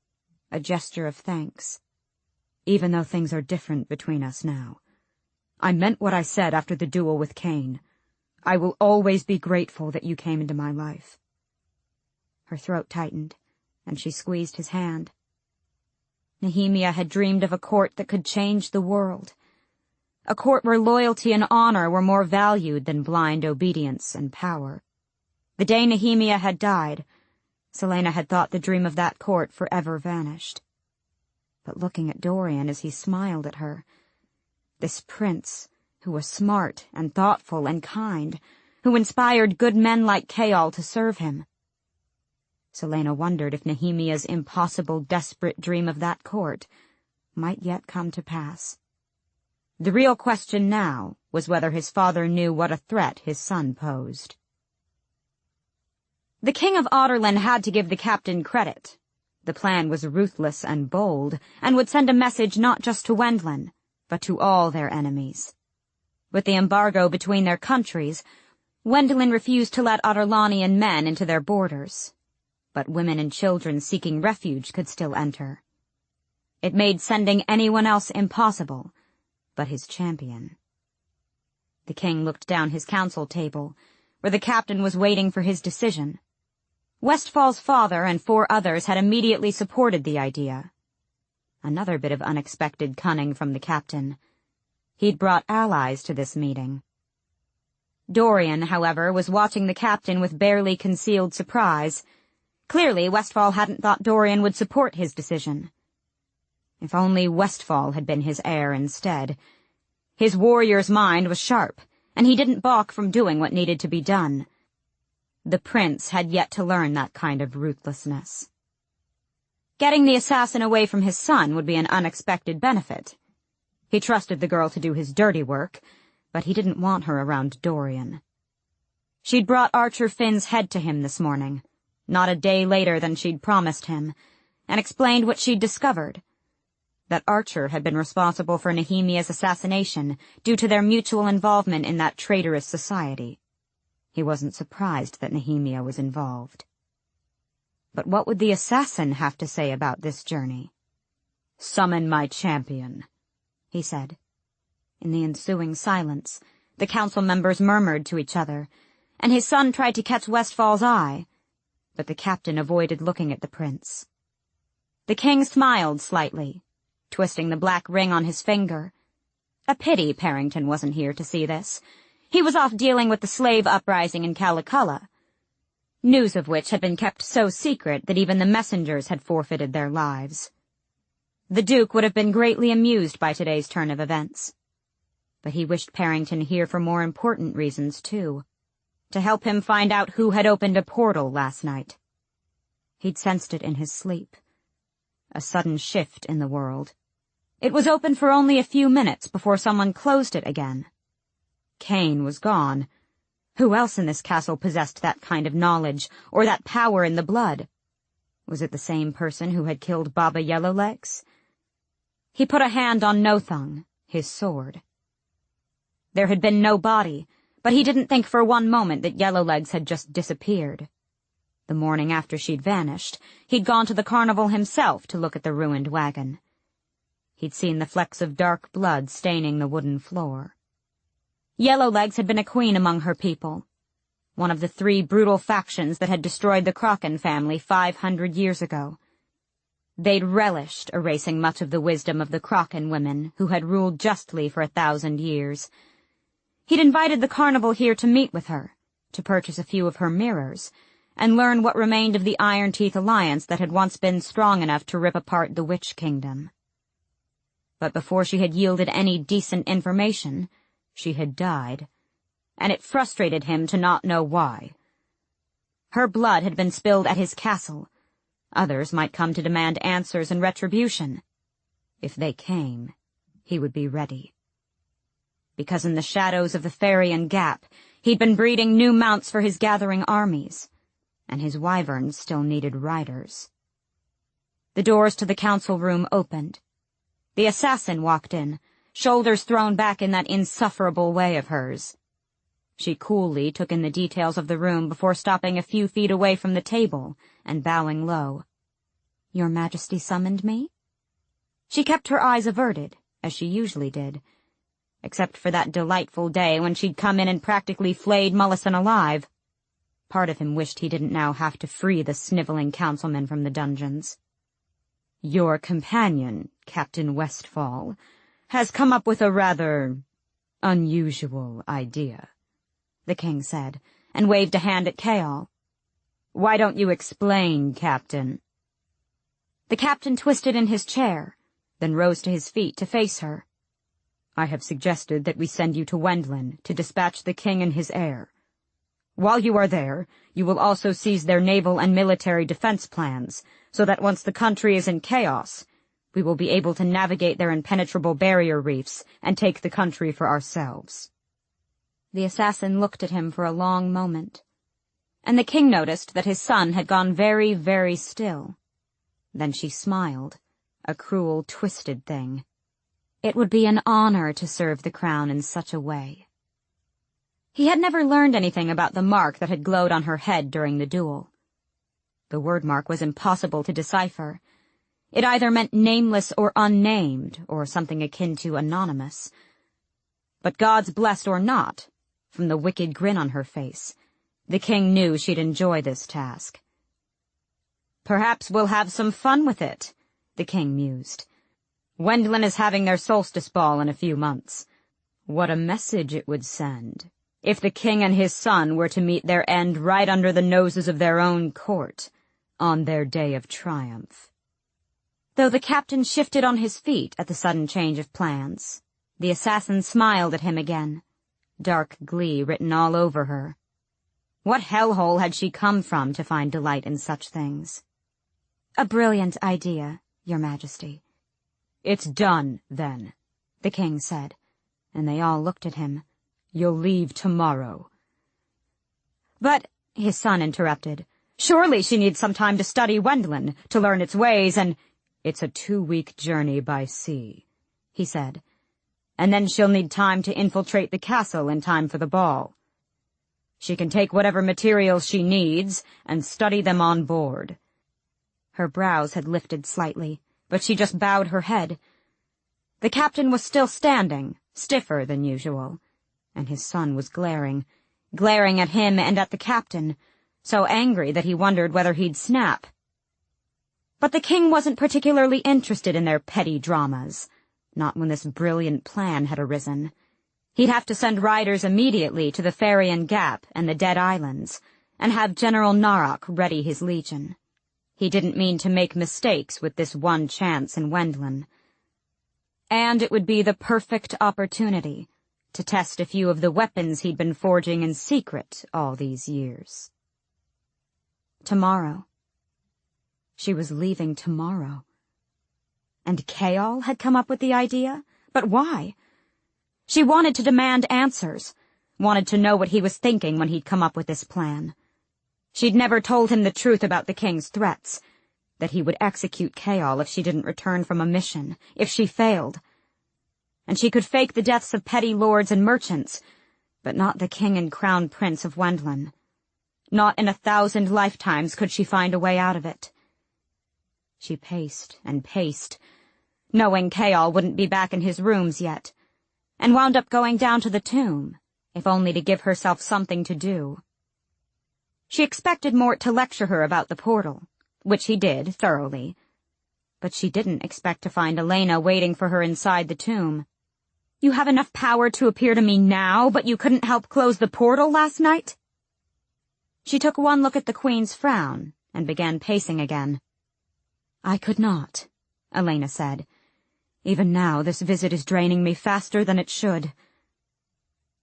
A: a gesture of thanks. Even though things are different between us now. I meant what I said after the duel with Cain. I will always be grateful that you came into my life. Her throat tightened, and she squeezed his hand. Nehemia had dreamed of a court that could change the world. A court where loyalty and honor were more valued than blind obedience and power. The day Nehemia had died, Celaena had thought the dream of that court forever vanished. But looking at Dorian as he smiled at her, this prince who was smart and thoughtful and kind, who inspired good men like Chaol to serve him, Celaena wondered if Nehemia's impossible, desperate dream of that court might yet come to pass. The real question now was whether his father knew what a threat his son posed. The King of Otterland had to give the captain credit. The plan was ruthless and bold, and would send a message not just to Wendlin, but to all their enemies. With the embargo between their countries, Wendlin refused to let Otterlanian men into their borders. But women and children seeking refuge could still enter. It made sending anyone else impossible, but his champion. The king looked down his council table, where the captain was waiting for his decision. Westfall's father and 4 others had immediately supported the idea. Another bit of unexpected cunning from the captain. He'd brought allies to this meeting. Dorian, however, was watching the captain with barely concealed surprise. Clearly, Westfall hadn't thought Dorian would support his decision. If only Westfall had been his heir instead. His warrior's mind was sharp, and he didn't balk from doing what needed to be done. The prince had yet to learn that kind of ruthlessness. Getting the assassin away from his son would be an unexpected benefit. He trusted the girl to do his dirty work, but he didn't want her around Dorian. She'd brought Archer Finn's head to him this morning, not a day later than she'd promised him, and explained what she'd discovered. That Archer had been responsible for Nehemia's assassination due to their mutual involvement in that traitorous society. He wasn't surprised that Nehemia was involved. But what would the assassin have to say about this journey? "Summon my champion," he said. In the ensuing silence, the council members murmured to each other, and his son tried to catch Westfall's eye, but the captain avoided looking at the prince. The king smiled slightly, twisting the black ring on his finger. A pity Parrington wasn't here to see this. He was off dealing with the slave uprising in Calaculla, news of which had been kept so secret that even the messengers had forfeited their lives. The Duke would have been greatly amused by today's turn of events. But he wished Parrington here for more important reasons, too. To help him find out who had opened a portal last night. He'd sensed it in his sleep. A sudden shift in the world. It was open for only a few minutes before someone closed it again. Cain was gone. Who else in this castle possessed that kind of knowledge, or that power in the blood? Was it the same person who had killed Baba Yellowlegs? He put a hand on Nothung, his sword. There had been no body, but he didn't think for one moment that Yellowlegs had just disappeared. The morning after she'd vanished, he'd gone to the carnival himself to look at the ruined wagon. He'd seen the flecks of dark blood staining the wooden floor. Yellowlegs had been a queen among her people, one of the 3 brutal factions that had destroyed the Kraken family 500 years ago. They'd relished erasing much of the wisdom of the Kraken women who had ruled justly for 1,000 years. He'd invited the carnival here to meet with her, to purchase a few of her mirrors, and learn what remained of the Iron Teeth alliance that had once been strong enough to rip apart the Witch Kingdom. But before she had yielded any decent information, she had died, and it frustrated him to not know why. Her blood had been spilled at his castle. Others might come to demand answers and retribution. If they came, he would be ready. Because in the shadows of the Farian Gap, he'd been breeding new mounts for his gathering armies, and his wyverns still needed riders. The doors to the council room opened. The assassin walked in, shoulders thrown back in that insufferable way of hers. She coolly took in the details of the room before stopping a few feet away from the table and bowing low. "Your Majesty summoned me?" She kept her eyes averted, as she usually did, except for that delightful day when she'd come in and practically flayed Mullison alive. Part of him wished he didn't now have to free the sniveling councilman from the dungeons. "Your companion, Captain Westfall, has come up with a rather unusual idea," the king said, and waved a hand at Kaol. "Why don't you explain, Captain?" The captain twisted in his chair, then rose to his feet to face her. "I have suggested that we send you to Wendlin to dispatch the king and his heir. While you are there, you will also seize their naval and military defense plans, so that once the country is in chaos, we will be able to navigate their impenetrable barrier reefs and take the country for ourselves." The assassin looked at him for a long moment, and the king noticed that his son had gone very, very still. Then she smiled, a cruel, twisted thing. It would be an honor to serve the crown in such a way. He had never learned anything about the mark that had glowed on her head during the duel. The word mark was impossible to decipher. It either meant nameless or unnamed, or something akin to anonymous. But gods blessed or not, from the wicked grin on her face, the king knew she'd enjoy this task. "Perhaps we'll have some fun with it," the king mused. "Wendlin is having their solstice ball in a few months. What a message it would send if the king and his son were to meet their end right under the noses of their own court, on their day of triumph." Though the captain shifted on his feet at the sudden change of plans, the assassin smiled at him again, dark glee written all over her. What hellhole had she come from to find delight in such things? "A brilliant idea, Your Majesty." "It's done, then," the king said, and they all looked at him. "You'll leave tomorrow." "But," his son interrupted, "surely she needs some time to study Wendlin, to learn its ways, and—" "It's a 2-week journey by sea," he said, "and then she'll need time to infiltrate the castle in time for the ball. She can take whatever materials she needs and study them on board." Her brows had lifted slightly, but she just bowed her head. The captain was still standing, stiffer than usual, and his son was glaring at him and at the captain, so angry that he wondered whether he'd snap. But the king wasn't particularly interested in their petty dramas, not when this brilliant plan had arisen. He'd have to send riders immediately to the Farian Gap and the Dead Islands, and have General Narok ready his legion. He didn't mean to make mistakes with this one chance in Wendlin. And it would be the perfect opportunity to test a few of the weapons he'd been forging in secret all these years. Tomorrow. She was leaving tomorrow. And Kaol had come up with the idea? But why? She wanted to demand answers, wanted to know what he was thinking when he'd come up with this plan. She'd never told him the truth about the king's threats, that he would execute Kaol if she didn't return from a mission, if she failed. And she could fake the deaths of petty lords and merchants, but not the king and crown prince of Wendlin. Not in 1,000 lifetimes could she find a way out of it. She paced and paced, knowing Chaol wouldn't be back in his rooms yet, and wound up going down to the tomb, if only to give herself something to do. She expected Mort to lecture her about the portal, which he did thoroughly, but she didn't expect to find Celaena waiting for her inside the tomb. "You have enough power to appear to me now, but you couldn't help close the portal last night?" She took one look at the Queen's frown and began pacing again. "I could not," Celaena said. "Even now this visit is draining me faster than it should."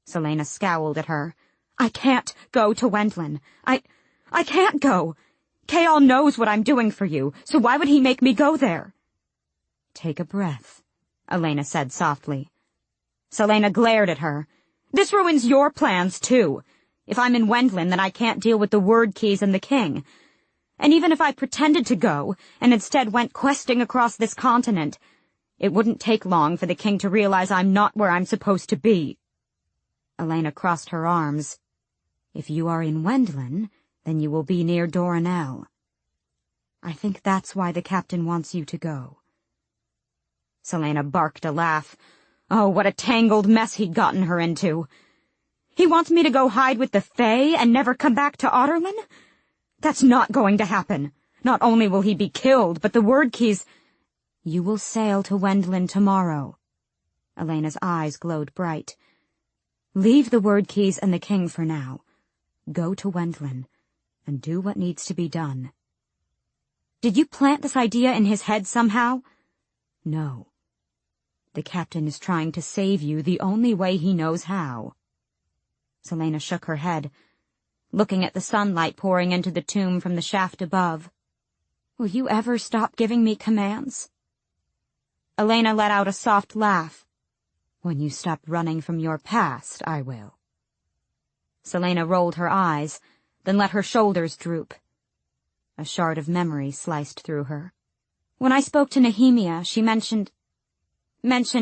A: Celaena scowled at her. "I can't go to Wendlin. I can't go. Chaol knows what I'm doing for you, so why would he make me go there?" "Take a breath," Celaena said softly. Celaena glared at her. "This ruins your plans, too. If I'm in Wendlin, then I can't deal with the word keys and the king. And even if I pretended to go, and instead went questing across this continent, it wouldn't take long for the king to realize I'm not where I'm supposed to be." Celaena crossed her arms. "If you are in Wendlin, then you will be near Doranel. I think that's why the captain wants you to go." Celaena barked a laugh. Oh, what a tangled mess he'd gotten her into. "He wants me to go hide with the Fae and never come back to Otterlin? That's not going to happen. Not only will he be killed, but the word keys—" "You will sail to Wendlin tomorrow." Elena's eyes glowed bright. "Leave the word keys and the king for now. Go to Wendlin, and do what needs to be done." "Did you plant this idea in his head somehow?" "No. The captain is trying to save you the only way he knows how." Celaena shook her head, looking at the sunlight pouring into the tomb from the shaft above. "Will you ever stop giving me commands?" Celaena let out a soft laugh. "When you stop running from your past, I will." Celaena rolled her eyes, then let her shoulders droop. A shard of memory sliced through her. "When I spoke to Nehemia, she mentioned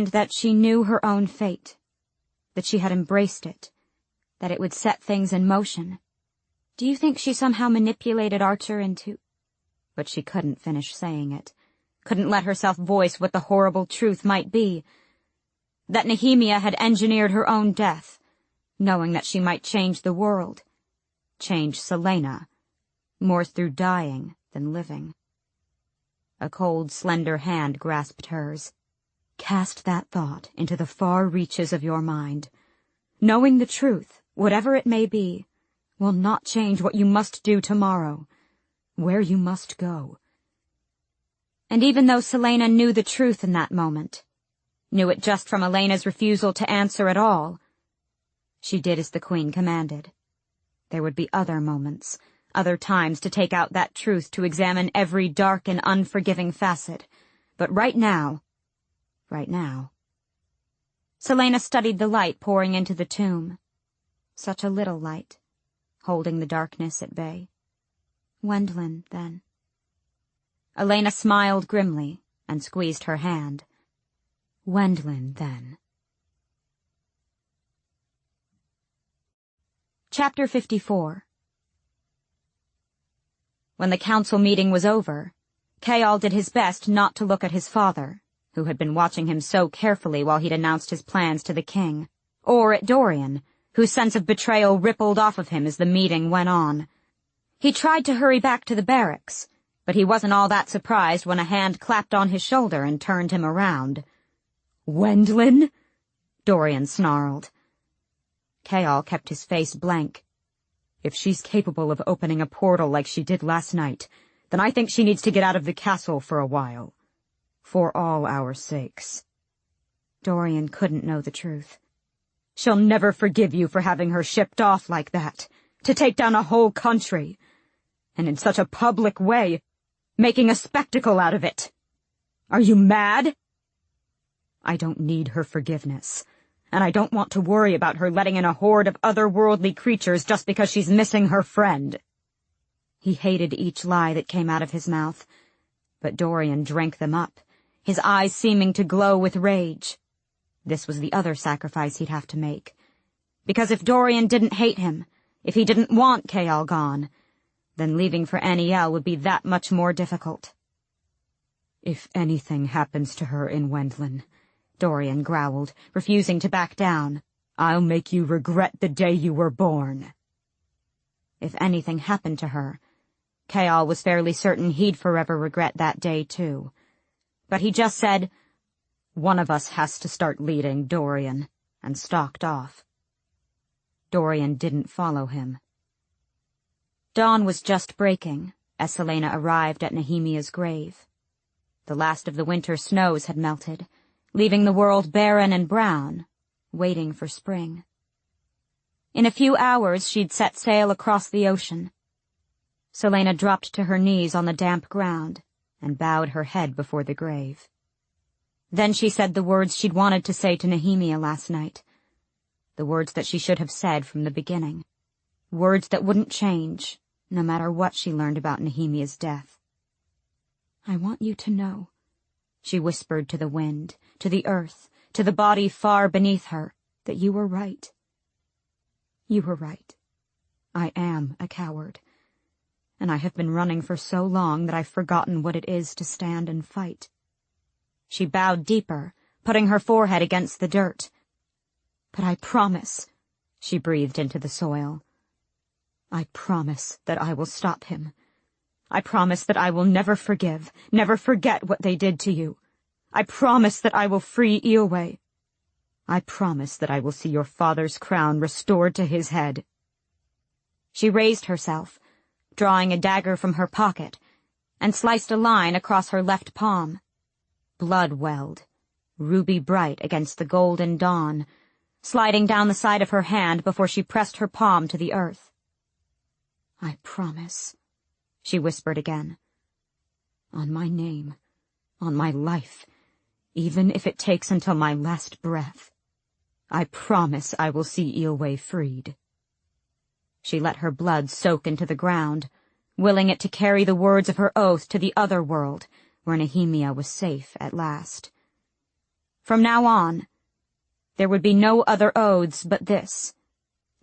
A: that she knew her own fate, that she had embraced it, that it would set things in motion. Do you think she somehow manipulated Archer into—" But she couldn't finish saying it, couldn't let herself voice what the horrible truth might be. That Nehemia had engineered her own death, knowing that she might change the world, change Celaena, more through dying than living. A cold, slender hand grasped hers. "Cast that thought into the far reaches of your mind. Knowing the truth, whatever it may be, will not change what you must do tomorrow, where you must go." And even though Celaena knew the truth in that moment, knew it just from Elena's refusal to answer at all, she did as the Queen commanded. There would be other moments, other times to take out that truth, to examine every dark and unforgiving facet. But right now... Celaena studied the light pouring into the tomb. Such a little light, holding the darkness at bay. Wendlin, then. Celaena smiled grimly and squeezed her hand. Wendlin, then. Chapter 54. When the council meeting was over, Chaol did his best not to look at his father, who had been watching him so carefully while he'd announced his plans to the king, or at Dorian, whose sense of betrayal rippled off of him as the meeting went on. He tried to hurry back to the barracks, but he wasn't all that surprised when a hand clapped on his shoulder and turned him around. "Wendlin?" Dorian snarled. Chaol kept his face blank. "If she's capable of opening a portal like she did last night, then I think she needs to get out of the castle for a while. For all our sakes." Dorian couldn't know the truth. "She'll never forgive you for having her shipped off like that, to take down a whole country, and in such a public way, making a spectacle out of it. Are you mad?" "I don't need her forgiveness, and I don't want to worry about her letting in a horde of otherworldly creatures just because she's missing her friend." He hated each lie that came out of his mouth, but Dorian drank them up, his eyes seeming to glow with rage. This was the other sacrifice he'd have to make, because if Dorian didn't hate him, If he didn't want Chaol gone, then leaving for Aniel would be that much more difficult.
B: If anything happens to her in Wendlin, Dorian growled, refusing to back down, I'll make you regret the day you were born.
A: If anything happened to her, Chaol was fairly certain he'd forever regret that day, too. But he just said,
B: "One of us has to start leading, Dorian," and stalked off. Dorian didn't follow him.
A: Dawn was just breaking as Celaena arrived at Nehemia's grave. The last of the winter snows had melted, leaving the world barren and brown, waiting for spring. In a few hours she'd set sail across the ocean. Celaena dropped to her knees on the damp ground and bowed her head before the grave. Then she said the words she'd wanted to say to Nehemia last night, the words that she should have said from the beginning, words that wouldn't change, no matter what she learned about Nehemia's death.
B: "I want you to know,"
A: she whispered to the wind, to the earth, to the body far beneath her,
B: "that you were right. You were right. I am a coward, and I have been running for so long that I've forgotten what it is to stand and fight."
A: She bowed deeper, putting her forehead against the dirt.
B: "But I promise," she breathed into the soil, "I promise that I will stop him. I promise that I will never forgive, never forget what they did to you. I promise that I will free Iolwe. I promise that I will see your father's crown restored to his head."
A: She raised herself, drawing a dagger from her pocket, and sliced a line across her left palm. Blood welled, ruby bright against the golden dawn, sliding down the side of her hand before she pressed her palm to the earth.
B: "I promise," she whispered again. "On my name, on my life, even if it takes until my last breath, I promise I will see Iolwe freed."
A: She let her blood soak into the ground, willing it to carry the words of her oath to the other world, where Nehemia was safe at last. From now on, there would be no other oaths but this,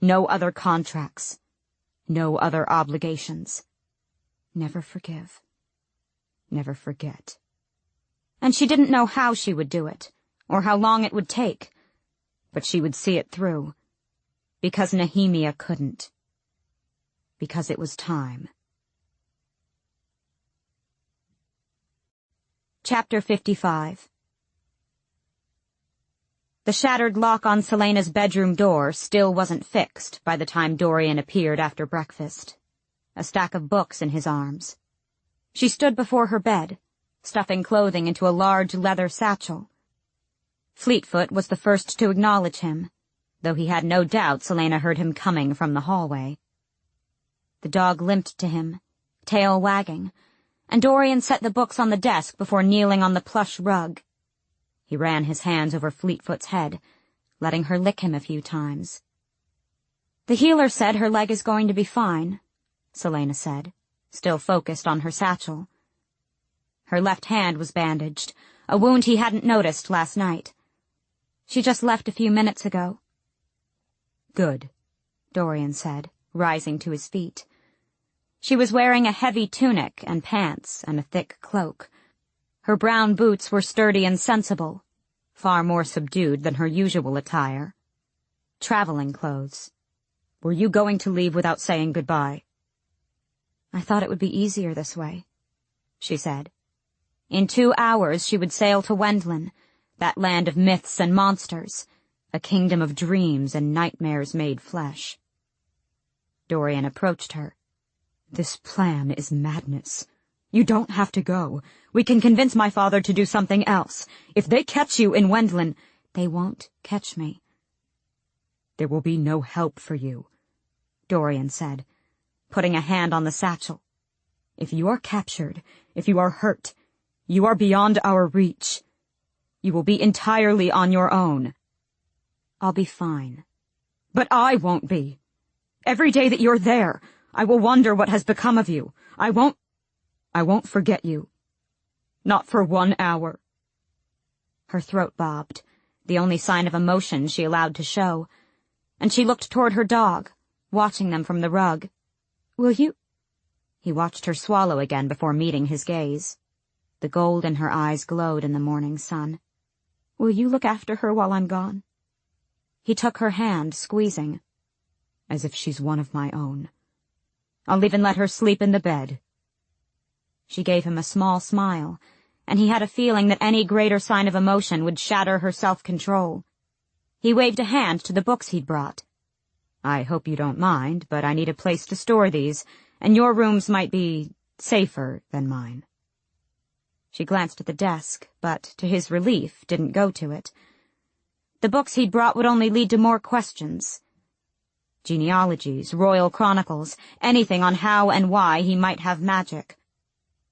A: no other contracts, no other obligations.
B: Never forgive. Never forget.
A: And she didn't know how she would do it, or how long it would take, but she would see it through, because Nehemia couldn't. Because it was time. Chapter 55. The shattered lock on Celaena's bedroom door still wasn't fixed by the time Dorian appeared after breakfast, a stack of books in his arms. She stood before her bed, stuffing clothing into a large leather satchel. Fleetfoot was the first to acknowledge him, though he had no doubt Celaena heard him coming from the hallway. The dog limped to him, tail wagging, and Dorian set the books on the desk before kneeling on the plush rug. He ran his hands over Fleetfoot's head, letting her lick him a few times. "The healer said her leg is going to be fine," Celaena said, still focused on her satchel. Her left hand was bandaged, a wound he hadn't noticed last night. "She just left a few minutes ago."
B: "Good,"
A: Dorian said, rising to his feet. She was wearing a heavy tunic and pants and a thick cloak. Her brown boots were sturdy and sensible, far more subdued than her usual attire. Traveling clothes.
B: "Were you going to leave without saying goodbye?"
A: "I thought it would be easier this way," she said. In 2 hours she would sail to Wendlin, that land of myths and monsters, a kingdom of dreams and nightmares made flesh.
B: Dorian approached her. "This plan is madness. You don't have to go. We can convince my father to do something else. If they catch you in Wendlin—"
A: "They won't catch me."
B: "There will be no help for you," Dorian said, putting a hand on the satchel. "If you are captured, if you are hurt, you are beyond our reach. You will be entirely on your own."
A: "I'll be fine."
B: "But I won't be. Every day that you're there, I will wonder what has become of you. I won't forget you. Not for 1 hour."
A: Her throat bobbed, the only sign of emotion she allowed to show, and she looked toward her dog, watching them from the rug. "Will you—" He watched her swallow again before meeting his gaze. The gold in her eyes glowed in the morning sun. "Will you look after her while I'm gone?" He took her hand, squeezing. "As if she's one of my own. I'll even let her sleep in the bed." She gave him a small smile, and he had a feeling that any greater sign of emotion would shatter her self-control. He waved a hand to the books he'd brought. "I hope you don't mind, but I need a place to store these, and your rooms might be safer than mine." She glanced at the desk, but, to his relief, didn't go to it. The books he'd brought would only lead to more questions. Genealogies, royal chronicles, anything on how and why he might have magic.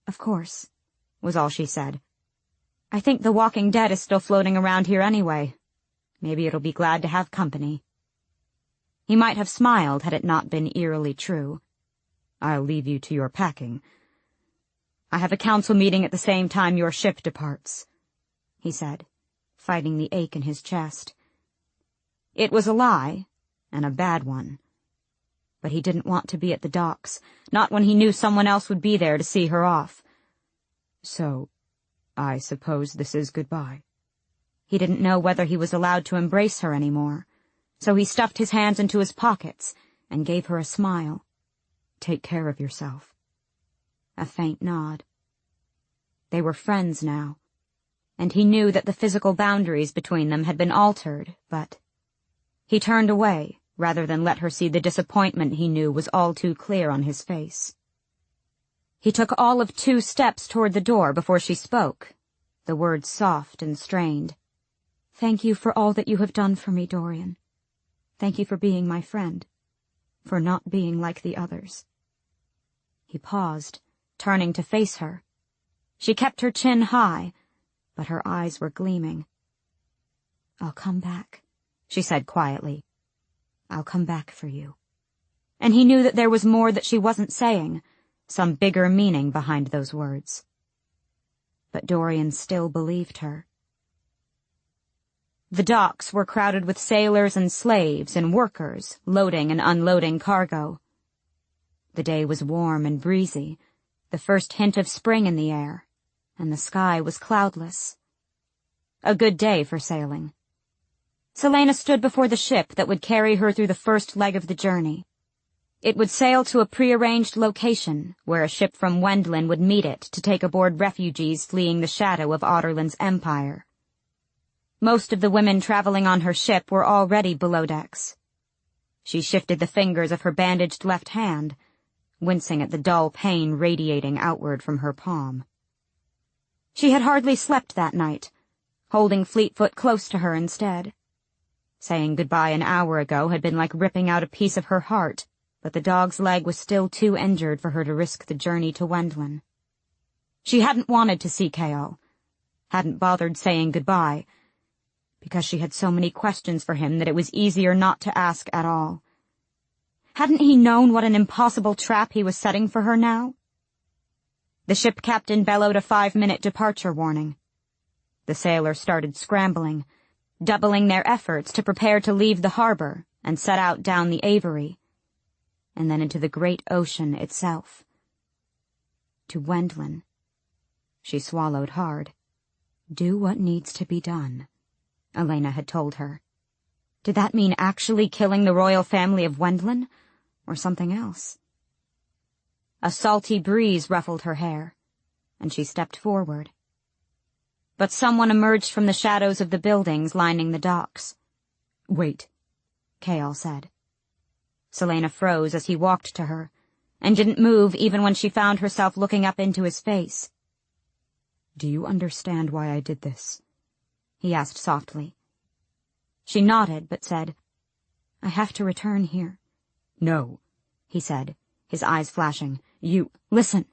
A: "Of course," was all she said. "I think the Walking Dead is still floating around here anyway. Maybe it'll be glad to have company." He might have smiled had it not been eerily true. "I'll leave you to your packing. I have a council meeting at the same time your ship departs," he said, fighting the ache in his chest. It was a lie, and a bad one. But he didn't want to be at the docks, not when he knew someone else would be there to see her off. "So, I suppose this is goodbye." He didn't know whether he was allowed to embrace her anymore, so he stuffed his hands into his pockets and gave her a smile. "Take care of yourself." A faint nod. They were friends now, and he knew that the physical boundaries between them had been altered, but... He turned away, rather than let her see the disappointment he knew was all too clear on his face. He took all of 2 steps toward the door before she spoke, the words soft and strained. "Thank you for all that you have done for me, Dorian. Thank you for being my friend, for not being like the others." He paused, turning to face her. She kept her chin high, but her eyes were gleaming. "I'll come back," she said quietly. "I'll come back for you." And he knew that there was more that she wasn't saying, some bigger meaning behind those words. But Dorian still believed her. The docks were crowded with sailors and slaves and workers, loading and unloading cargo. The day was warm and breezy, the first hint of spring in the air, and the sky was cloudless. A good day for sailing. Celaena stood before the ship that would carry her through the first leg of the journey. It would sail to a prearranged location, where a ship from Wendlin would meet it to take aboard refugees fleeing the shadow of Otterland's empire. Most of the women traveling on her ship were already below decks. She shifted the fingers of her bandaged left hand, wincing at the dull pain radiating outward from her palm. She had hardly slept that night, holding Fleetfoot close to her instead. Saying goodbye an hour ago had been like ripping out a piece of her heart, but the dog's leg was still too injured for her to risk the journey to Wendlin. She hadn't wanted to see Chaol, hadn't bothered saying goodbye, because she had so many questions for him that it was easier not to ask at all. Hadn't he known what an impossible trap he was setting for her now? The ship captain bellowed a 5-minute departure warning. The sailors started scrambling, doubling their efforts to prepare to leave the harbor and set out down the Avery, and then into the great ocean itself. To Wendlin. She swallowed hard. "Do what needs to be done," Elena had told her. Did that mean actually killing the royal family of Wendlin, or something else? A salty breeze ruffled her hair, and she stepped forward. But someone emerged from the shadows of the buildings lining the docks. "Wait," Chaol said. Celaena froze as he walked to her, and didn't move even when she found herself looking up into his face. "Do you understand why I did this?" he asked softly. She nodded, but said, "I have to return here." "No," he said, his eyes flashing. "You, listen."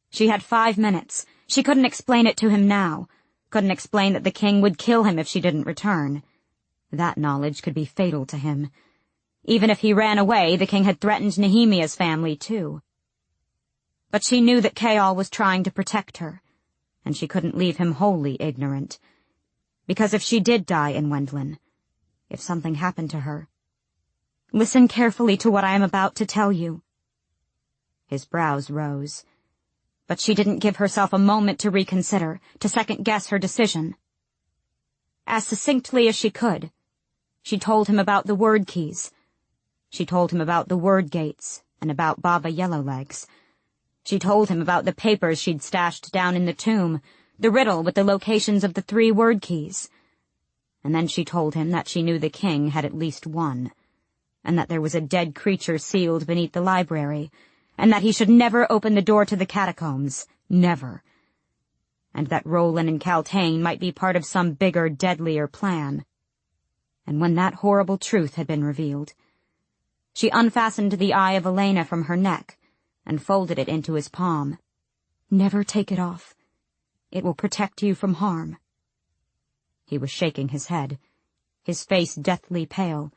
A: She had 5 minutes. She couldn't explain it to him now, couldn't explain that the king would kill him if she didn't return. That knowledge could be fatal to him. Even if he ran away, the king had threatened Nehemia's family, too. But she knew that Chaol was trying to protect her, and she couldn't leave him wholly ignorant. Because if she did die in Wendlin, if something happened to her,
B: Listen carefully to what I am about to tell you." His brows rose, but she didn't give herself a moment to reconsider, to second-guess her decision. As succinctly as she could, she told him about the word keys. She told him about the word gates and about Baba Yellowlegs. She told him about the papers she'd stashed down in the tomb, the riddle with the locations of the 3 word keys. And then she told him that she knew the king had at least one, and that there was a dead creature sealed beneath the library, and that he should never open the door to the catacombs, never, and that Roland and Caltaine might be part of some bigger, deadlier plan. And when that horrible truth had been revealed, she unfastened the eye of Elena from her neck and folded it into his palm. "Never take it off. It will protect you from harm." He was shaking his head, his face deathly pale.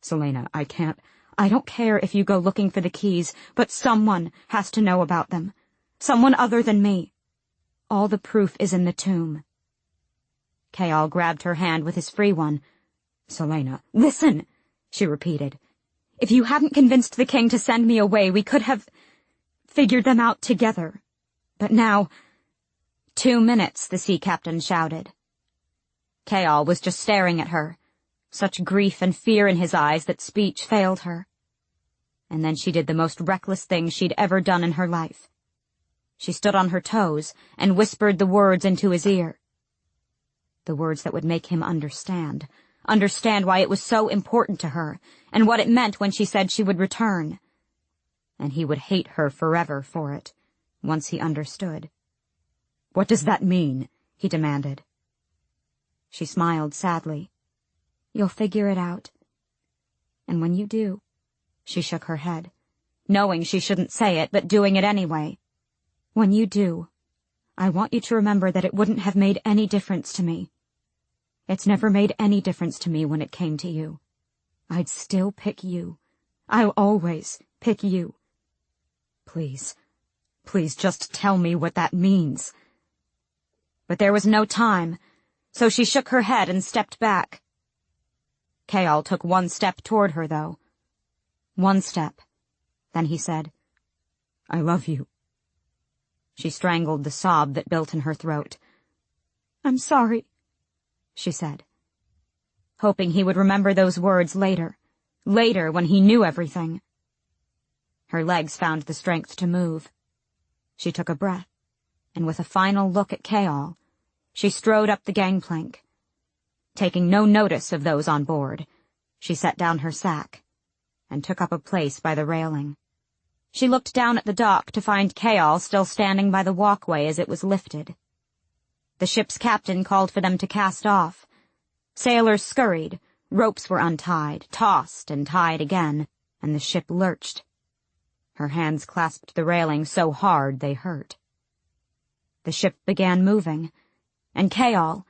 B: "Celaena, I don't care if you go looking for the keys, but someone has to know about them. Someone other than me. All the proof is in the tomb." Chaol grabbed her hand with his free one. "Celaena, listen," she repeated. "If you hadn't convinced the king to send me away, we could have figured them out together. But now—" "2 minutes," the sea captain shouted. Chaol was just staring at her, such grief and fear in his eyes that speech failed her. And then she did the most reckless thing she'd ever done in her life. She stood on her toes and whispered the words into his ear. The words that would make him understand why it was so important to her, and what it meant when she said she would return. And he would hate her forever for it, once he understood. "What does that mean?" he demanded. She smiled sadly. "You'll figure it out. And when you do—" She shook her head, knowing she shouldn't say it, but doing it anyway. "When you do, I want you to remember that it wouldn't have made any difference to me. It's never made any difference to me when it came to you. I'd still pick you. I'll always pick you. Please, please just tell me what that means." But there was no time, so she shook her head and stepped back. Chaol took 1 step toward her, though. 1 step. Then he said, "I love you." She strangled the sob that built in her throat. "I'm sorry," she said, hoping he would remember those words later when he knew everything. Her legs found the strength to move. She took a breath, and with a final look at Chaol, she strode up the gangplank. Taking no notice of those on board, she set down her sack and took up a place by the railing. She looked down at the dock to find Chaol still standing by the walkway as it was lifted. The ship's captain called for them to cast off. Sailors scurried, ropes were untied, tossed and tied again, and the ship lurched. Her hands clasped the railing so hard they hurt. The ship began moving, and Chaol,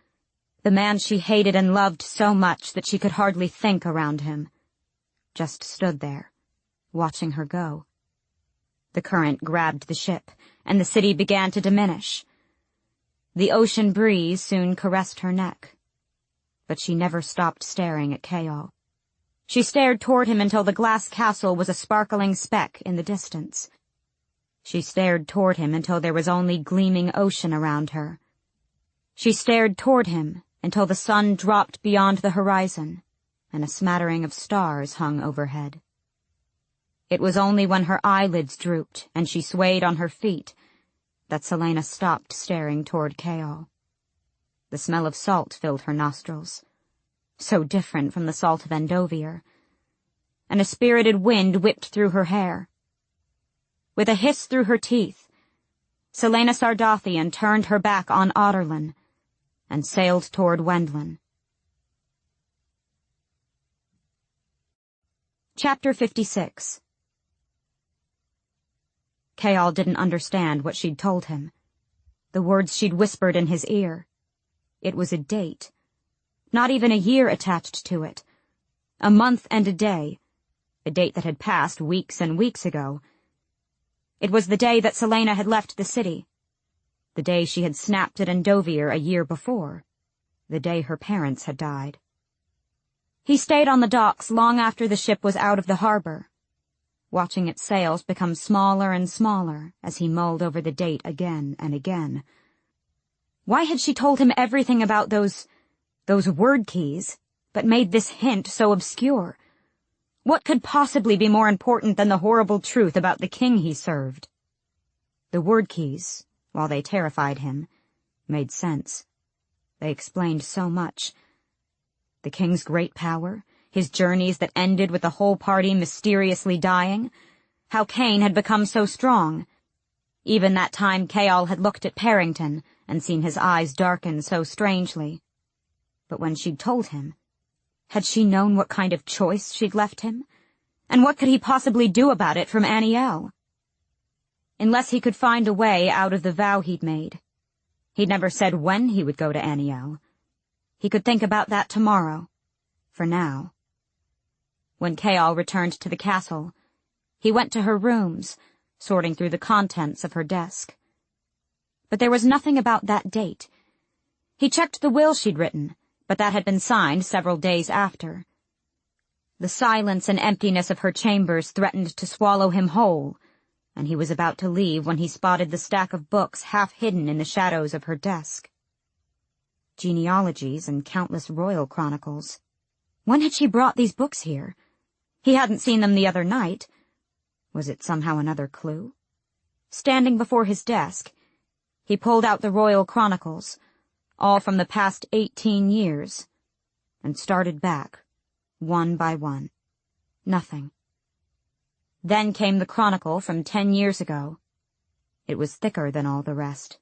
B: the man she hated and loved so much that she could hardly think around him, just stood there, watching her go. The current grabbed the ship, and the city began to diminish. The ocean breeze soon caressed her neck, but she never stopped staring at Chaol. She stared toward him until the glass castle was a sparkling speck in the distance. She stared toward him until there was only gleaming ocean around her. She stared toward him until the sun dropped beyond the horizon, and a smattering of stars hung overhead. It was only when her eyelids drooped and she swayed on her feet that Celaena stopped staring toward Chaol. The smell of salt filled her nostrils, so different from the salt of Endovier, and a spirited wind whipped through her hair. With a hiss through her teeth, Celaena Sardathian turned her back on Otterlin and sailed toward Wendlin. Chapter 56. Chaol didn't understand what she'd told him, the words she'd whispered in his ear. It was a date, not even a year attached to it, a month and a day, a date that had passed weeks and weeks ago. It was the day that Celaena had left the city, the day she had snapped at Endovier a year before, the day her parents had died.
A: He stayed on the docks long after the ship was out of the harbor, watching its sails become smaller and smaller as he mulled over the date again and again. Why had she told him everything about those word keys, but made this hint so obscure? What could possibly be more important than the horrible truth about the king he served? The word keys, while they terrified him, made sense. They explained so much. The king's great power, his journeys that ended with the whole party mysteriously dying, how Kane had become so strong. Even that time Chaol had looked at Parrington and seen his eyes darken so strangely. But when she'd told him, had she known what kind of choice she'd left him? And what could he possibly do about it from Anielle? Unless he could find a way out of the vow he'd made. He'd never said when he would go to Anielle. He could think about that tomorrow. For now. When Chaol returned to the castle, he went to her rooms, sorting through the contents of her desk. But there was nothing about that date. He checked the will she'd written, but that had been signed several days after. The silence and emptiness of her chambers threatened to swallow him whole, and he was about to leave when he spotted the stack of books half hidden in the shadows of her desk. Genealogies and countless royal chronicles. When had she brought these books here? He hadn't seen them the other night. Was it somehow another clue? Standing before his desk, he pulled out the royal chronicles, all from the past 18 years, and started back, one by one. Nothing. Then came the chronicle from 10 years ago. It was thicker than all the rest,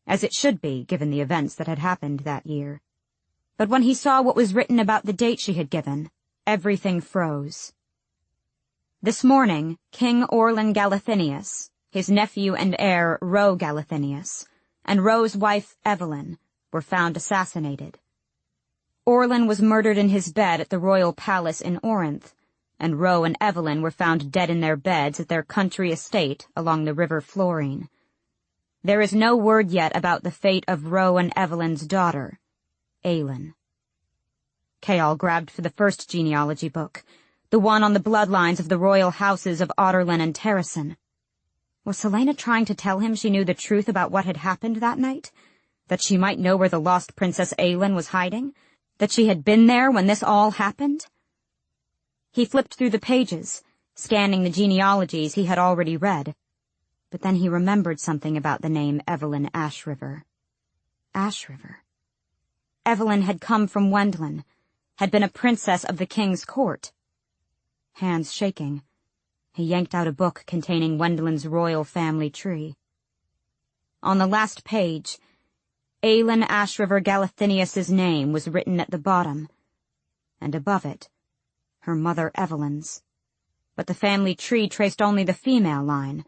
A: as it should be given the events that had happened that year. But when he saw what was written about the date she had given, everything froze. This morning, King Orlan Galathinius, his nephew and heir Ro Galathinius, and Ro's wife Evelyn, were found assassinated. Orlan was murdered in his bed at the royal palace in Orinth, and Ro and Evelyn were found dead in their beds at their country estate along the river Florine. There is no word yet about the fate of Ro and Evelyn's daughter, Aelin. Chaol grabbed for the first genealogy book, the one on the bloodlines of the royal houses of Otterlin and Terrasen. Was Celaena trying to tell him she knew the truth about what had happened that night? That she might know where the lost Princess Aelin was hiding? That she had been there when this all happened? He flipped through the pages, scanning the genealogies he had already read. But then he remembered something about the name Evelyn Ashriver. Ashriver. Evelyn had come from Wendlin, had been a princess of the king's court. Hands shaking, he yanked out a book containing Wendlin's royal family tree. On the last page, Aelin Ashriver Galathinius's name was written at the bottom, and above it, her mother Evelyn's. But the family tree traced only the female line.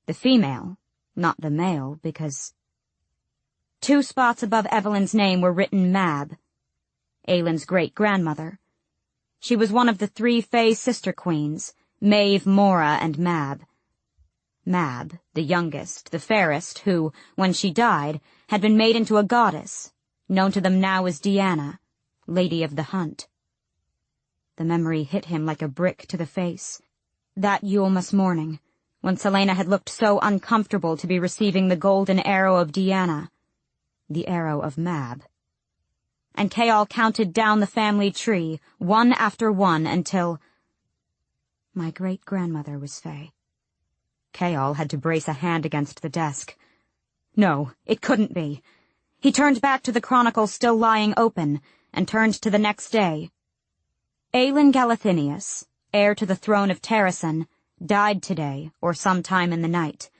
A: The female, not the male, because 2 spots above Evelyn's name were written Mab, Aelin's great-grandmother. She was one of the 3 Fae sister queens, Maeve, Mora, and Mab. Mab, the youngest, the fairest, who, when she died, had been made into a goddess, known to them now as Deanna, Lady of the Hunt. The memory hit him like a brick to the face. That Yulemas morning, when Celaena had looked so uncomfortable to be receiving the golden arrow of Deanna, the arrow of Mab. And Chaol counted down the family tree, one after one, until my great-grandmother was Fae. Chaol had to brace a hand against the desk. No, it couldn't be. He turned back to the chronicle still lying open, and turned to the next day. Aelin Galathinius, heir to the throne of Terrasen, died today, or sometime in the night.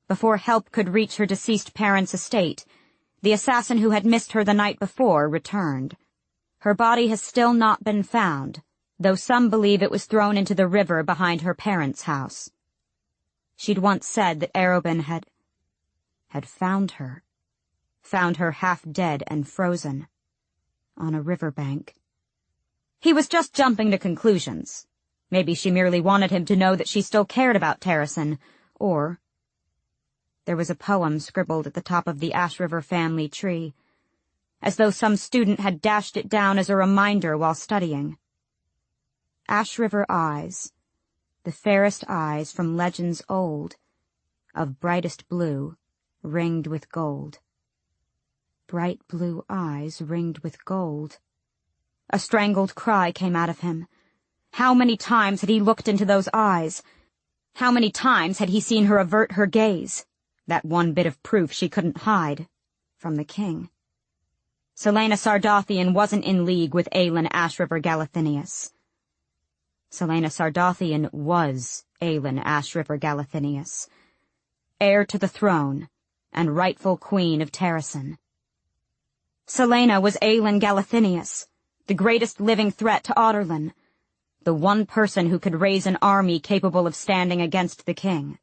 A: Before help could reach her deceased parents' estate, the assassin who had missed her the night before returned. Her body has still not been found, though some believe it was thrown into the river behind her parents' house. She'd once said that Arobin had found her half dead and frozen, on a riverbank. He was just jumping to conclusions. Maybe she merely wanted him to know that she still cared about Terrasen, or there was a poem scribbled at the top of the Ashriver family tree. as though some student had dashed it down as a reminder while studying. Ash River eyes, the fairest eyes from legends old, of brightest blue, ringed with gold. Bright blue eyes ringed with gold. A strangled cry came out of him. How many times had he looked into those eyes? How many times had he seen her avert her gaze, that one bit of proof she couldn't hide, from the king? Celaena Sardothian wasn't in league with Aelin Ashriver Galathinius. Celaena Sardothian was Aelin Ashriver Galathinius, heir to the throne and rightful queen of Terrasen. Celaena was Aelin Galathinius, the greatest living threat to Adarlan, the one person who could raise an army capable of standing against the king.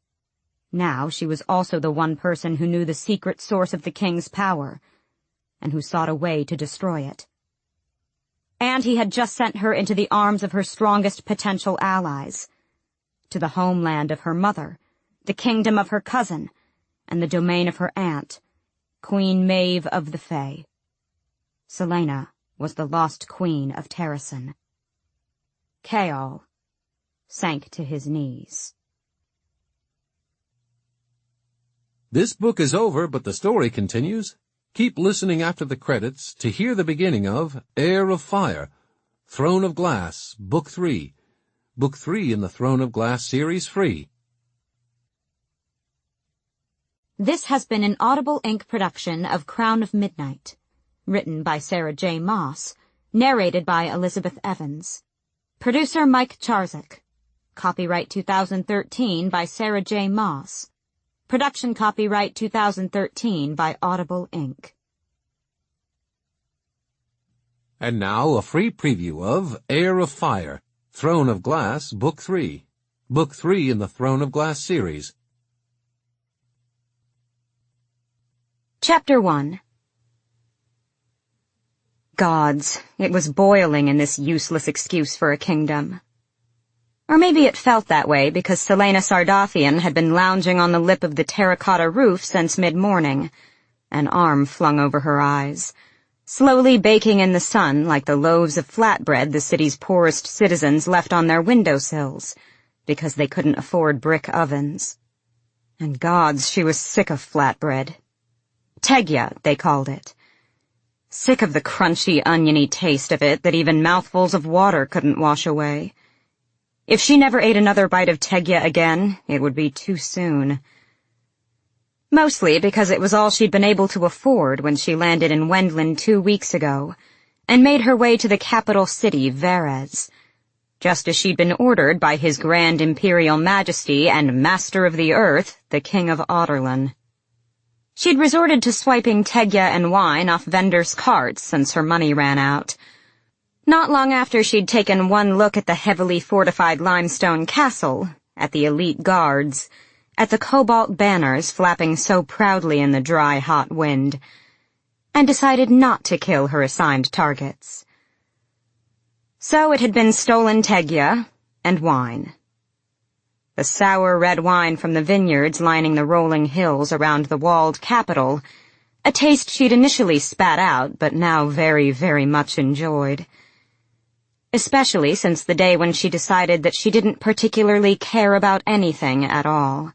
A: Now she was also the one person who knew the secret source of the king's power, and who sought a way to destroy it. And he had just sent her into the arms of her strongest potential allies, to the homeland of her mother, the kingdom of her cousin, and the domain of her aunt, Queen Maeve of the Fae. Celaena was the lost queen of Terrasen. Chaol sank to his knees.
C: This book is over, but the story continues. Keep listening after the credits to hear the beginning of Heir of Fire, Throne of Glass, Book 3. Book 3 in the Throne of Glass series free.
A: This has been an Audible Inc. production of Crown of Midnight, written by Sarah J. Maas, narrated by Elizabeth Evans. Producer Mike Charzik. Copyright 2013 by Sarah J. Maas. Production copyright 2013 by Audible Inc.
C: And now a free preview of Heir of Fire, Throne of Glass, Book 3. Book 3 in the Throne of Glass series.
A: Chapter 1. Gods, it was boiling in this useless excuse for a kingdom. Or maybe it felt that way because Celaena Sardothian had been lounging on the lip of the terracotta roof since mid-morning, an arm flung over her eyes, slowly baking in the sun like the loaves of flatbread the city's poorest citizens left on their windowsills, because they couldn't afford brick ovens. And gods, she was sick of flatbread. Tegya, they called it. Sick of the crunchy, oniony taste of it that even mouthfuls of water couldn't wash away. If she never ate another bite of Tegya again, it would be too soon. Mostly because it was all she'd been able to afford when she landed in Wendland 2 weeks ago, and made her way to the capital city, Varez, just as she'd been ordered by His Grand Imperial Majesty and Master of the Earth, the King of Adarlan. She'd resorted to swiping Tegya and wine off vendors' carts since her money ran out. Not long after she'd taken one look at the heavily fortified limestone castle, at the elite guards, at the cobalt banners flapping so proudly in the dry, hot wind, and decided not to kill her assigned targets. So it had been stolen Tegya and wine. The sour red wine from the vineyards lining the rolling hills around the walled capital, a taste she'd initially spat out but now very, very much enjoyed. Especially since the day when she decided that she didn't particularly care about anything at all.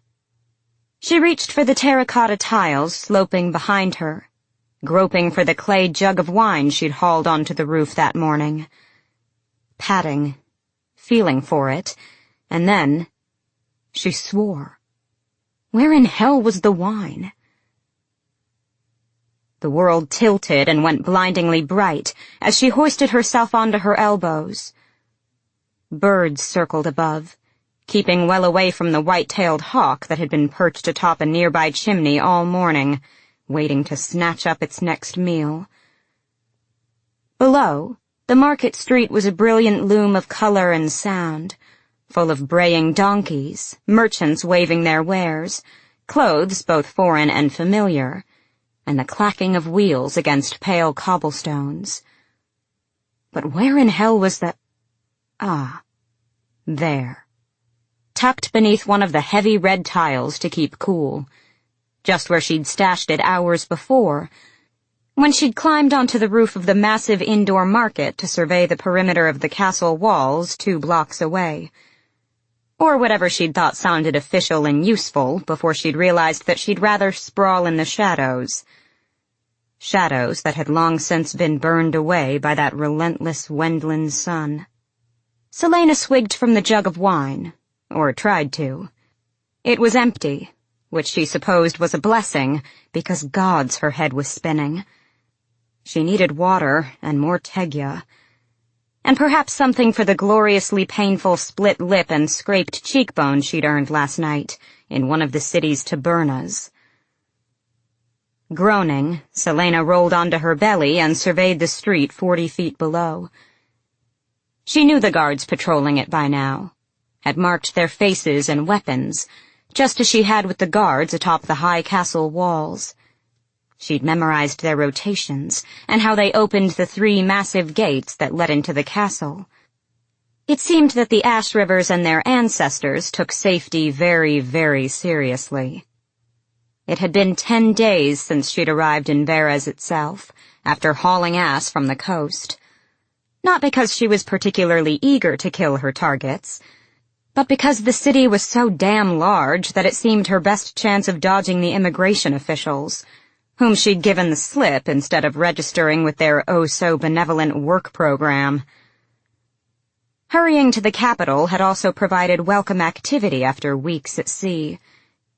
A: She reached for the terracotta tiles sloping behind her, groping for the clay jug of wine she'd hauled onto the roof that morning. Patting, feeling for it, and then she swore. Where in hell was the wine? The world tilted and went blindingly bright as she hoisted herself onto her elbows. Birds circled above, keeping well away from the white-tailed hawk that had been perched atop a nearby chimney all morning, waiting to snatch up its next meal. Below, the market street was a brilliant loom of color and sound, full of braying donkeys, merchants waving their wares, clothes both foreign and familiar, and the clacking of wheels against pale cobblestones. But where in hell was the... there. Tucked beneath one of the heavy red tiles to keep cool, just where she'd stashed it hours before, When she'd climbed onto the roof of the massive indoor market to survey the perimeter of the castle walls 2 blocks away. Or whatever she'd thought sounded official and useful before she'd realized that she'd rather sprawl in the shadows. Shadows that had long since been burned away by that relentless Wendland sun. Celaena swigged from the jug of wine, or tried to. It was empty, which she supposed was a blessing, because gods her head was spinning. She needed water and more tegya, and perhaps something for the gloriously painful split lip and scraped cheekbone she'd earned last night in one of the city's tabernas. Groaning, Celaena rolled onto her belly and surveyed the street 40 feet below. She knew the guards patrolling it by now, had marked their faces and weapons, just as she had with the guards atop the high castle walls. She'd memorized their rotations and how they opened the 3 massive gates that led into the castle. It seemed that the Ash Rivers and their ancestors took safety very, very seriously. It had been 10 days since she'd arrived in Varese itself, after hauling ass from the coast. Not because she was particularly eager to kill her targets, but because the city was so damn large that it seemed her best chance of dodging the immigration officials, whom she'd given the slip instead of registering with their oh-so-benevolent work program. Hurrying to the capital had also provided welcome activity after weeks at sea,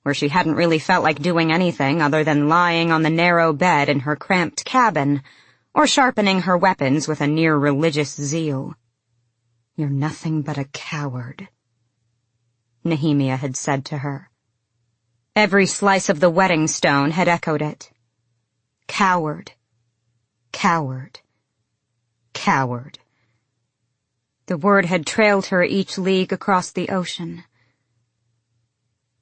A: where she hadn't really felt like doing anything other than lying on the narrow bed in her cramped cabin, or sharpening her weapons with a near-religious zeal. "You're nothing but a coward," Nehemia had said to her. Every slice of the wedding stone had echoed it. Coward. Coward. Coward. The word had trailed her each league across the ocean.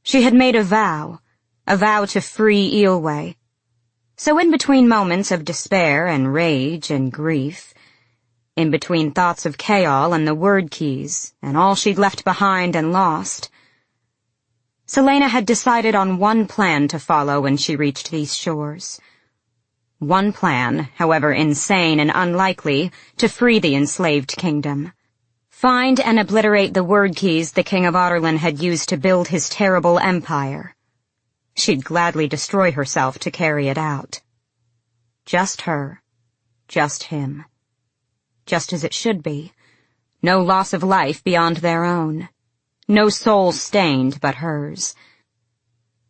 A: She had made a vow to free Eelway. So in between moments of despair and rage and grief, in between thoughts of Chaol and the word keys and all she'd left behind and lost, Celaena had decided on one plan to follow when she reached these shores. One plan, however insane and unlikely, to free the enslaved kingdom. Find and obliterate the word keys the King of Adarlan had used to build his terrible empire. She'd gladly destroy herself to carry it out. Just her. Just him. Just as it should be. No loss of life beyond their own. No soul stained but hers.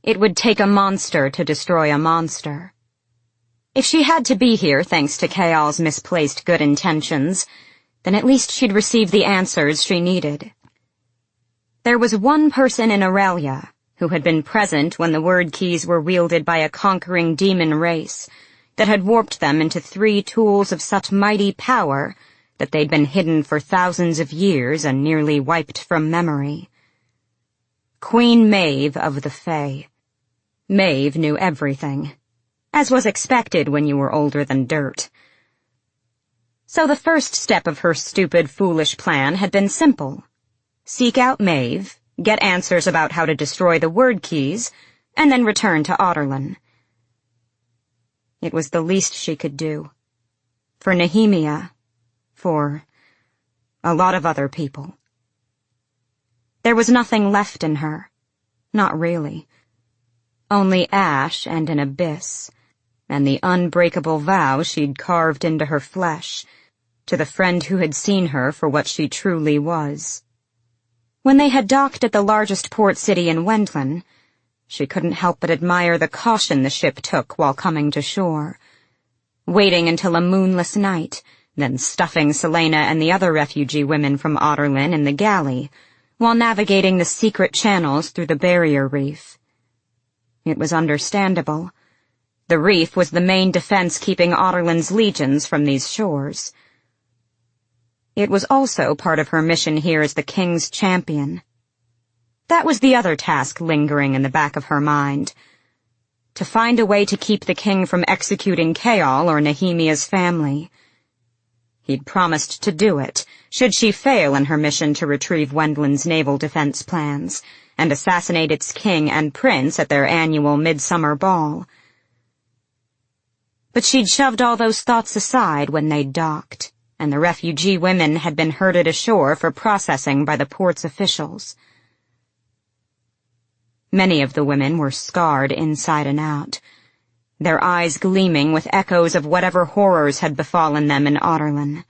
A: It would take a monster to destroy a monster. If she had to be here thanks to Chaol's misplaced good intentions, then at least she'd receive the answers she needed. There was one person in Aurelia who had been present when the word keys were wielded by a conquering demon race that had warped them into 3 tools of such mighty power that they'd been hidden for thousands of years and nearly wiped from memory. Queen Maeve of the Fae. Maeve knew everything, as was expected when you were older than dirt. So the first step of her stupid, foolish plan had been simple. Seek out Maeve, get answers about how to destroy the word keys, and then return to Adarlan. It was the least she could do. For Nehemia. For a lot of other people. There was nothing left in her. Not really. Only ash and an abyss, and the unbreakable vow she'd carved into her flesh, to the friend who had seen her for what she truly was. When they had docked at the largest port city in Wendland, she couldn't help but admire the caution the ship took while coming to shore, waiting until a moonless night, then stuffing Celaena and the other refugee women from Adarlan in the galley, while navigating the secret channels through the barrier reef. It was understandable. The reef was the main defense keeping Adarlan's legions from these shores. It was also part of her mission here as the king's champion. That was the other task lingering in the back of her mind. To find a way to keep the king from executing Chaol or Nehemia's family. He'd promised to do it, should she fail in her mission to retrieve Wendland's naval defense plans, and assassinate its king and prince at their annual midsummer ball. But she'd shoved all those thoughts aside when they'd docked, and the refugee women had been herded ashore for processing by the port's officials. Many of the women were scarred inside and out, their eyes gleaming with echoes of whatever horrors had befallen them in Otterlin.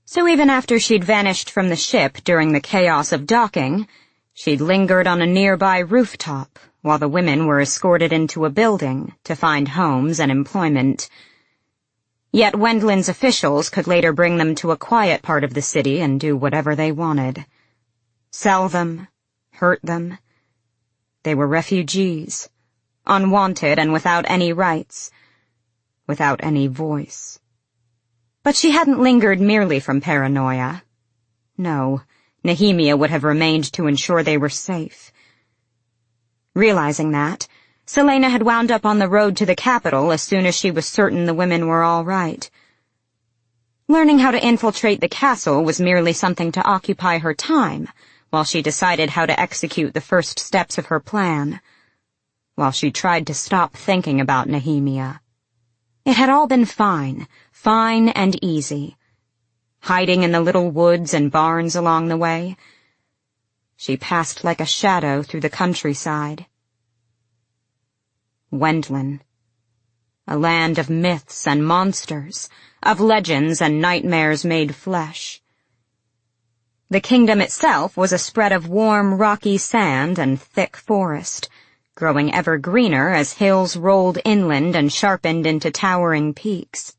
A: So even after she'd vanished from the ship during the chaos of docking, she'd lingered on a nearby rooftop while the women were escorted into a building to find homes and employment. Yet Wendlin's officials could later bring them to a quiet part of the city and do whatever they wanted. Sell them, hurt them. They were refugees, unwanted and without any rights, without any voice. But she hadn't lingered merely from paranoia. No, Nehemia would have remained to ensure they were safe. Realizing that, Celaena had wound up on the road to the capital as soon as she was certain the women were all right. Learning how to infiltrate the castle was merely something to occupy her time, while she decided how to execute the first steps of her plan, while she tried to stop thinking about Nehemia. It had all been fine and easy. Hiding in the little woods and barns along the way, she passed like a shadow through the countryside. Wendlin. A land of myths and monsters, of legends and nightmares made flesh. The kingdom itself was a spread of warm, rocky sand and thick forest, growing ever greener as hills rolled inland and sharpened into towering peaks.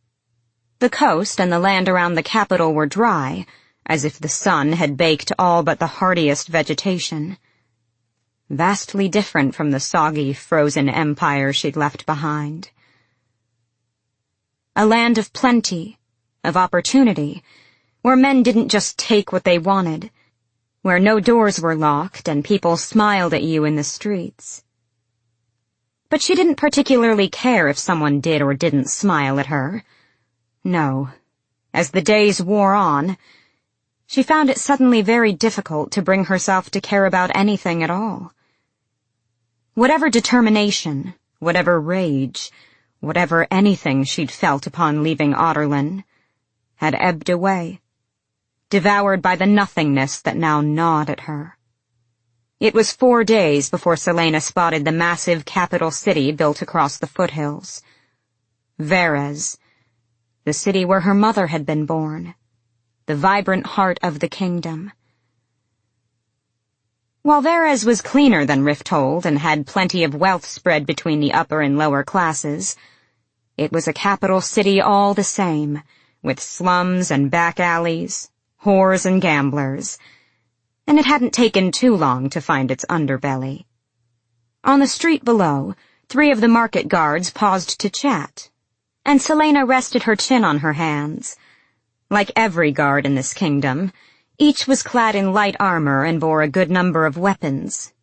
A: The coast and the land around the capital were dry, as if the sun had baked all but the hardiest vegetation. Vastly different from the soggy, frozen empire she'd left behind. A land of plenty, of opportunity, where men didn't just take what they wanted, where no doors were locked and people smiled at you in the streets. But she didn't particularly care if someone did or didn't smile at her. No. As the days wore on, she found it suddenly very difficult to bring herself to care about anything at all. Whatever determination, whatever rage, whatever anything she'd felt upon leaving Otterlin, had ebbed away, devoured by the nothingness that now gnawed at her. It was 4 days before Celaena spotted the massive capital city built across the foothills. Verres, the city where her mother had been born, the vibrant heart of the kingdom. While Verres was cleaner than Rifthold and had plenty of wealth spread between the upper and lower classes, it was a capital city all the same, with slums and back alleys, whores and gamblers, and it hadn't taken too long to find its underbelly. On the street below, 3 of the market guards paused to chat, and Celaena rested her chin on her hands. Like every guard in this kingdom, each was clad in light armor and bore a good number of weapons.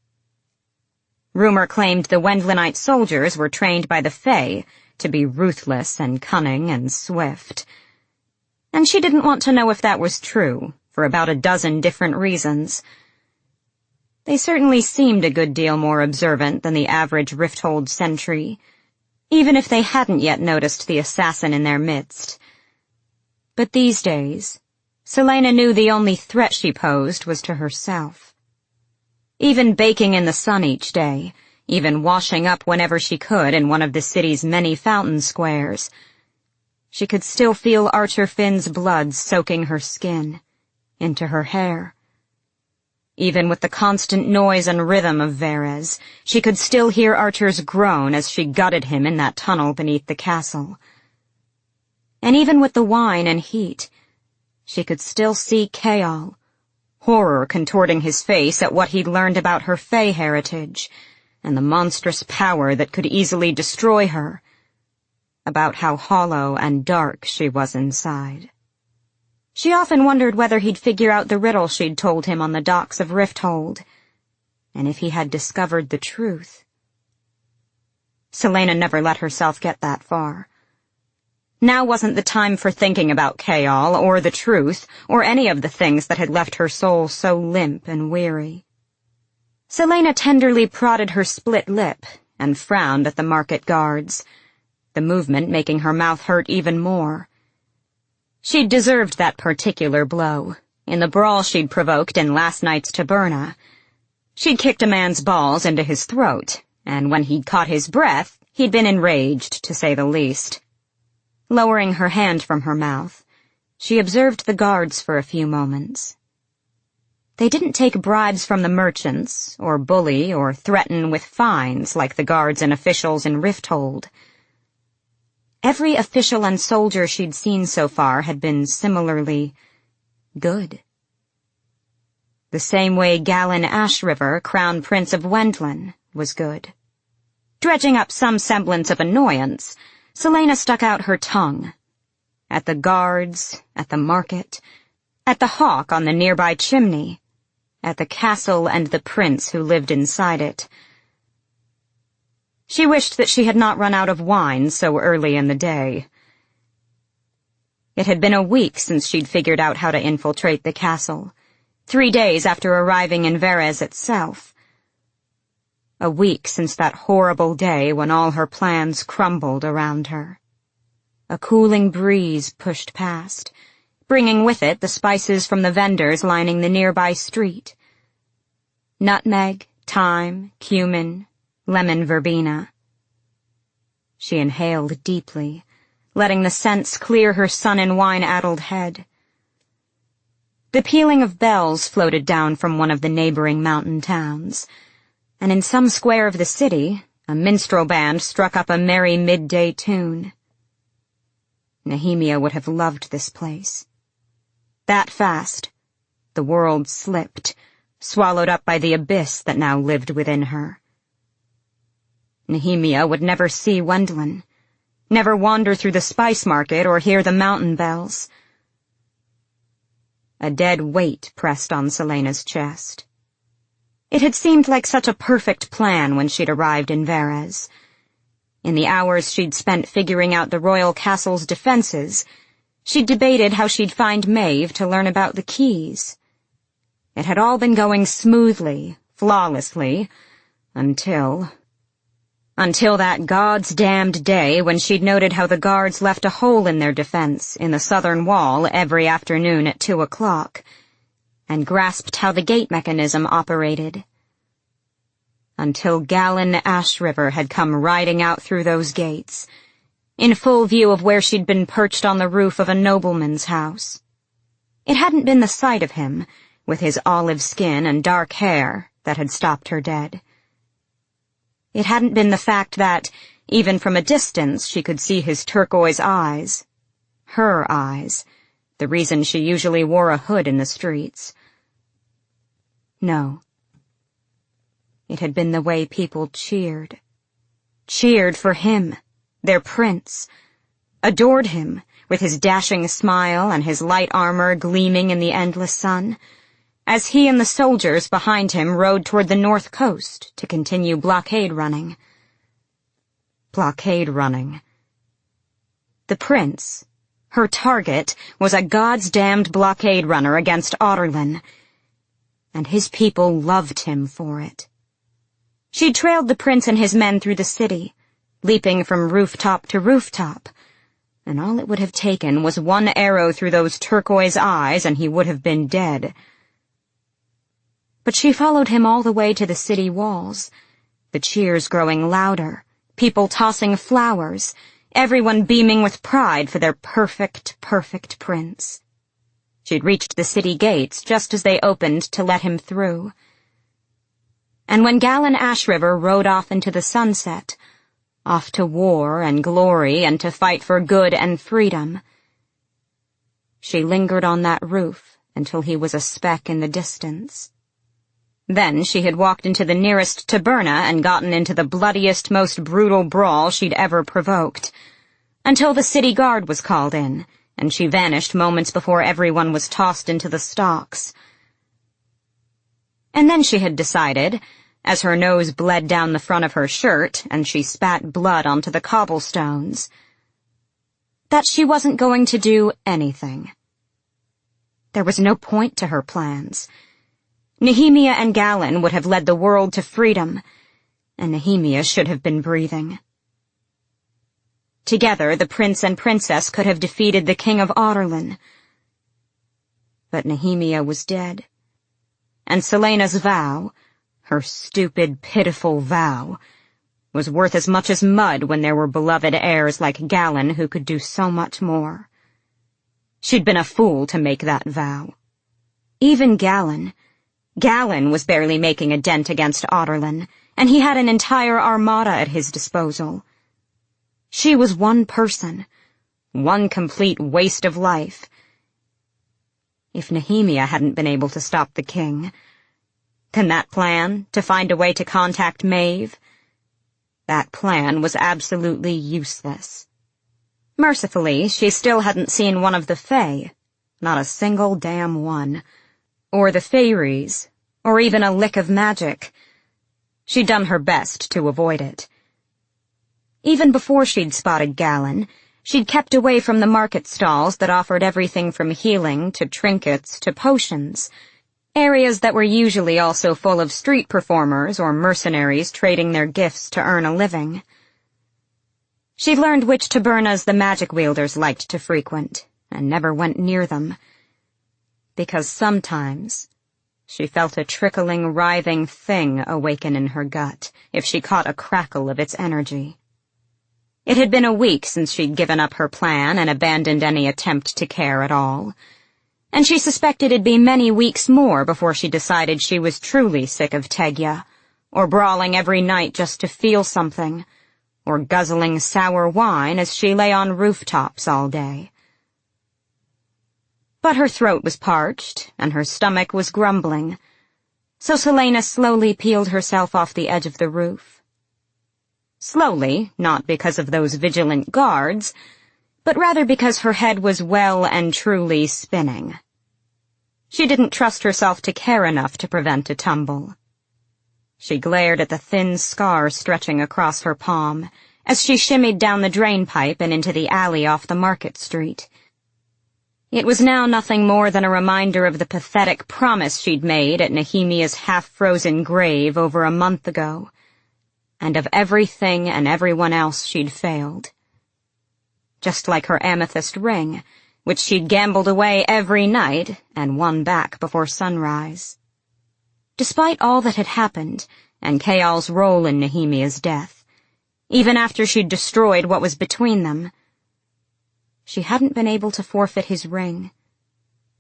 A: Rumor claimed the Wendlinite soldiers were trained by the Fae to be ruthless and cunning and swift. And she didn't want to know if that was true, for about a dozen different reasons. They certainly seemed a good deal more observant than the average Rifthold sentry, even if they hadn't yet noticed the assassin in their midst. But these days, Celaena knew the only threat she posed was to herself. Even baking in the sun each day, even washing up whenever she could in one of the city's many fountain squares, she could still feel Archer Finn's blood soaking her skin, into her hair. Even with the constant noise and rhythm of Verres, she could still hear Archer's groan as she gutted him in that tunnel beneath the castle. And even with the wine and heat, she could still see Chaol, horror contorting his face at what he'd learned about her Fae heritage, and the monstrous power that could easily destroy her, about how hollow and dark she was inside. She often wondered whether he'd figure out the riddle she'd told him on the docks of Rifthold, and if he had discovered the truth. Celaena never let herself get that far. Now wasn't the time for thinking about Chaol, or the truth, or any of the things that had left her soul so limp and weary. Celaena tenderly prodded her split lip and frowned at the market guards. the movement making her mouth hurt even more. She'd deserved that particular blow, in the brawl she'd provoked in last night's taberna. She'd kicked a man's balls into his throat, and when he'd caught his breath, he'd been enraged, to say the least. Lowering her hand from her mouth, she observed the guards for a few moments. They didn't take bribes from the merchants, or bully, or threaten with fines like the guards and officials in Rifthold. Every official and soldier she'd seen so far had been similarly good. The same way Galen Ashriver, Crown Prince of Wendlin, was good. Dredging up some semblance of annoyance, Celaena stuck out her tongue. At the guards, at the market, at the hawk on the nearby chimney, at the castle and the prince who lived inside it. She wished that she had not run out of wine so early in the day. It had been a week since she'd figured out how to infiltrate the castle, 3 days after arriving in Verres itself. A week since that horrible day when all her plans crumbled around her. A cooling breeze pushed past, bringing with it the spices from the vendors lining the nearby street. Nutmeg, thyme, cumin, lemon verbena. She inhaled deeply, letting the scents clear her sun-and-wine-addled head. The pealing of bells floated down from one of the neighboring mountain towns, and in some square of the city, a minstrel band struck up a merry midday tune. Nehemia would have loved this place. That fast, the world slipped, swallowed up by the abyss that now lived within her. Nehemia would never see Wendlin, never wander through the spice market or hear the mountain bells. A dead weight pressed on Celaena's chest. It had seemed like such a perfect plan when she'd arrived in Verres. In the hours she'd spent figuring out the royal castle's defenses, she'd debated how she'd find Maeve to learn about the keys. It had all been going smoothly, flawlessly, until that God's damned day when she'd noted how the guards left a hole in their defense in the southern wall every afternoon at 2 o'clock, and grasped how the gate mechanism operated. Until Galen Ashriver had come riding out through those gates, in full view of where she'd been perched on the roof of a nobleman's house. It hadn't been the sight of him, with his olive skin and dark hair, that had stopped her dead. It hadn't been the fact that, even from a distance, she could see his turquoise eyes. Her eyes, the reason she usually wore a hood in the streets. No. It had been the way people cheered. Cheered for him, their prince. Adored him, with his dashing smile and his light armor gleaming in the endless sun, as he and the soldiers behind him rode toward the north coast to continue blockade running. Blockade running. The prince, her target, was a God's-damned blockade runner against Otterlin, and his people loved him for it. She trailed the prince and his men through the city, leaping from rooftop to rooftop, and all it would have taken was one arrow through those turquoise eyes and he would have been dead. But she followed him all the way to the city walls, the cheers growing louder, people tossing flowers, everyone beaming with pride for their perfect, perfect prince. She'd reached the city gates just as they opened to let him through. And when Galen Ashriver rode off into the sunset, off to war and glory and to fight for good and freedom, she lingered on that roof until he was a speck in the distance. Then she had walked into the nearest taberna and gotten into the bloodiest, most brutal brawl she'd ever provoked, until the city guard was called in, and she vanished moments before everyone was tossed into the stocks. And then she had decided, as her nose bled down the front of her shirt and she spat blood onto the cobblestones, that she wasn't going to do anything. There was no point to her plans. Nehemia and Galen would have led the world to freedom, and Nehemia should have been breathing.
B: Together, the prince and princess could have defeated the king of Adarlan. But Nehemia was dead. And Celaena's vow, her stupid, pitiful vow, was worth as much as mud when there were beloved heirs like Galen who could do so much more. She'd been a fool to make that vow. Even Galen was barely making a dent against Adarlan, and he had an entire armada at his disposal. She was one person, one complete waste of life. If Nehemia hadn't been able to stop the king, then that plan, to find a way to contact Maeve, that plan was absolutely useless. Mercifully, she still hadn't seen one of the Fae, not a single damn one, or the Fairies, or even a lick of magic. She'd done her best to avoid it. Even before she'd spotted Galen, she'd kept away from the market stalls that offered everything from healing to trinkets to potions, areas that were usually also full of street performers or mercenaries trading their gifts to earn a living. She'd learned which tabernas the magic wielders liked to frequent, and never went near them, because sometimes she felt a trickling, writhing thing awaken in her gut if she caught a crackle of its energy. It had been a week since she'd given up her plan and abandoned any attempt to care at all, and she suspected it'd be many weeks more before she decided she was truly sick of Tegya, or brawling every night just to feel something, or guzzling sour wine as she lay on rooftops all day. But her throat was parched, and her stomach was grumbling, so Celaena slowly peeled herself off the edge of the roof. Slowly, not because of those vigilant guards, but rather because her head was well and truly spinning. She didn't trust herself to care enough to prevent a tumble. She glared at the thin scar stretching across her palm as she shimmied down the drain pipe and into the alley off the market street. It was now nothing more than a reminder of the pathetic promise she'd made at Nehemia's half-frozen grave over a month ago, and of everything and everyone else she'd failed. Just like her amethyst ring, which she'd gambled away every night and won back before sunrise. Despite all that had happened, and Kaal's role in Nehemia's death, even after she'd destroyed what was between them, she hadn't been able to forfeit his ring.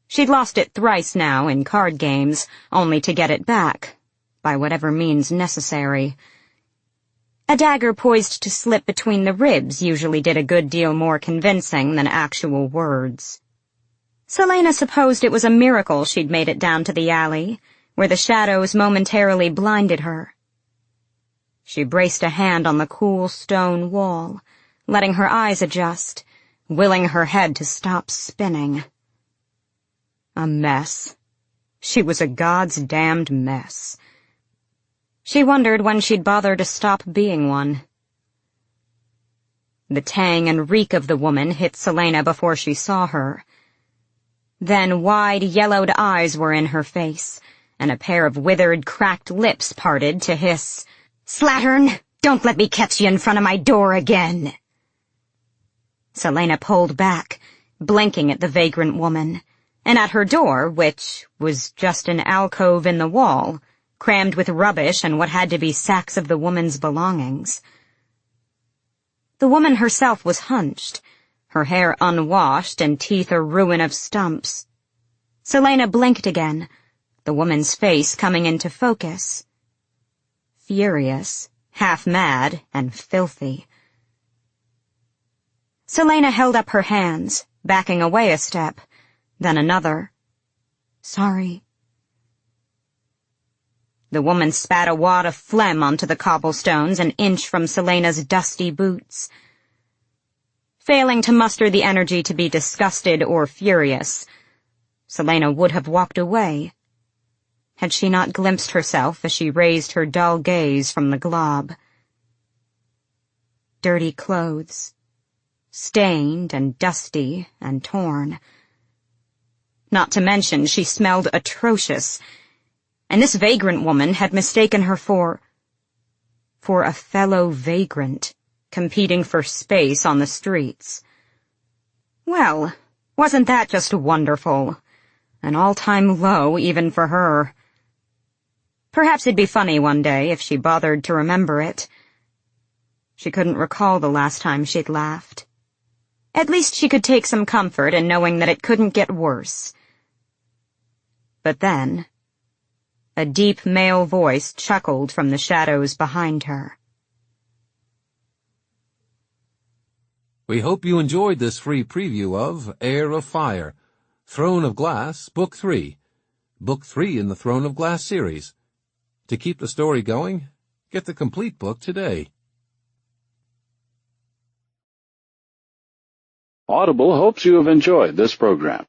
B: She'd lost it thrice now in card games, only to get it back, by whatever means necessary. A dagger poised to slip between the ribs usually did a good deal more convincing than actual words. Celaena supposed it was a miracle she'd made it down to the alley, where the shadows momentarily blinded her. She braced a hand on the cool stone wall, letting her eyes adjust, willing her head to stop spinning. A mess. She was a God's damned mess. She wondered when she'd bother to stop being one. The tang and reek of the woman hit Celaena before she saw her. Then wide, yellowed eyes were in her face, and a pair of withered, cracked lips parted to hiss, "Slattern, don't let me catch you in front of my door again." Celaena pulled back, blinking at the vagrant woman, and at her door, which was just an alcove in the wall, crammed with rubbish and what had to be sacks of the woman's belongings. The woman herself was hunched, her hair unwashed and teeth a ruin of stumps. Celaena blinked again, the woman's face coming into focus. Furious, half-mad, and filthy. Celaena held up her hands, backing away a step, then another. "Sorry." The woman spat a wad of phlegm onto the cobblestones an inch from Celaena's dusty boots. Failing to muster the energy to be disgusted or furious, Celaena would have walked away, had she not glimpsed herself as she raised her dull gaze from the glob. Dirty clothes, stained and dusty and torn. Not to mention she smelled atrocious, and this vagrant woman had mistaken her for a fellow vagrant.
A: competing for space on the streets. Well, wasn't that just wonderful? An all-time low even for her. Perhaps it'd be funny one day if she bothered to remember it. She couldn't recall the last time she'd laughed. At least she could take some comfort in knowing that it couldn't get worse. But then, a deep male voice chuckled from the shadows behind her.
C: We hope you enjoyed this free preview of Heir of Fire, Throne of Glass, Book 3. Book 3 in the Throne of Glass series. To keep the story going, get the complete book today.
D: Audible hopes you have enjoyed this program.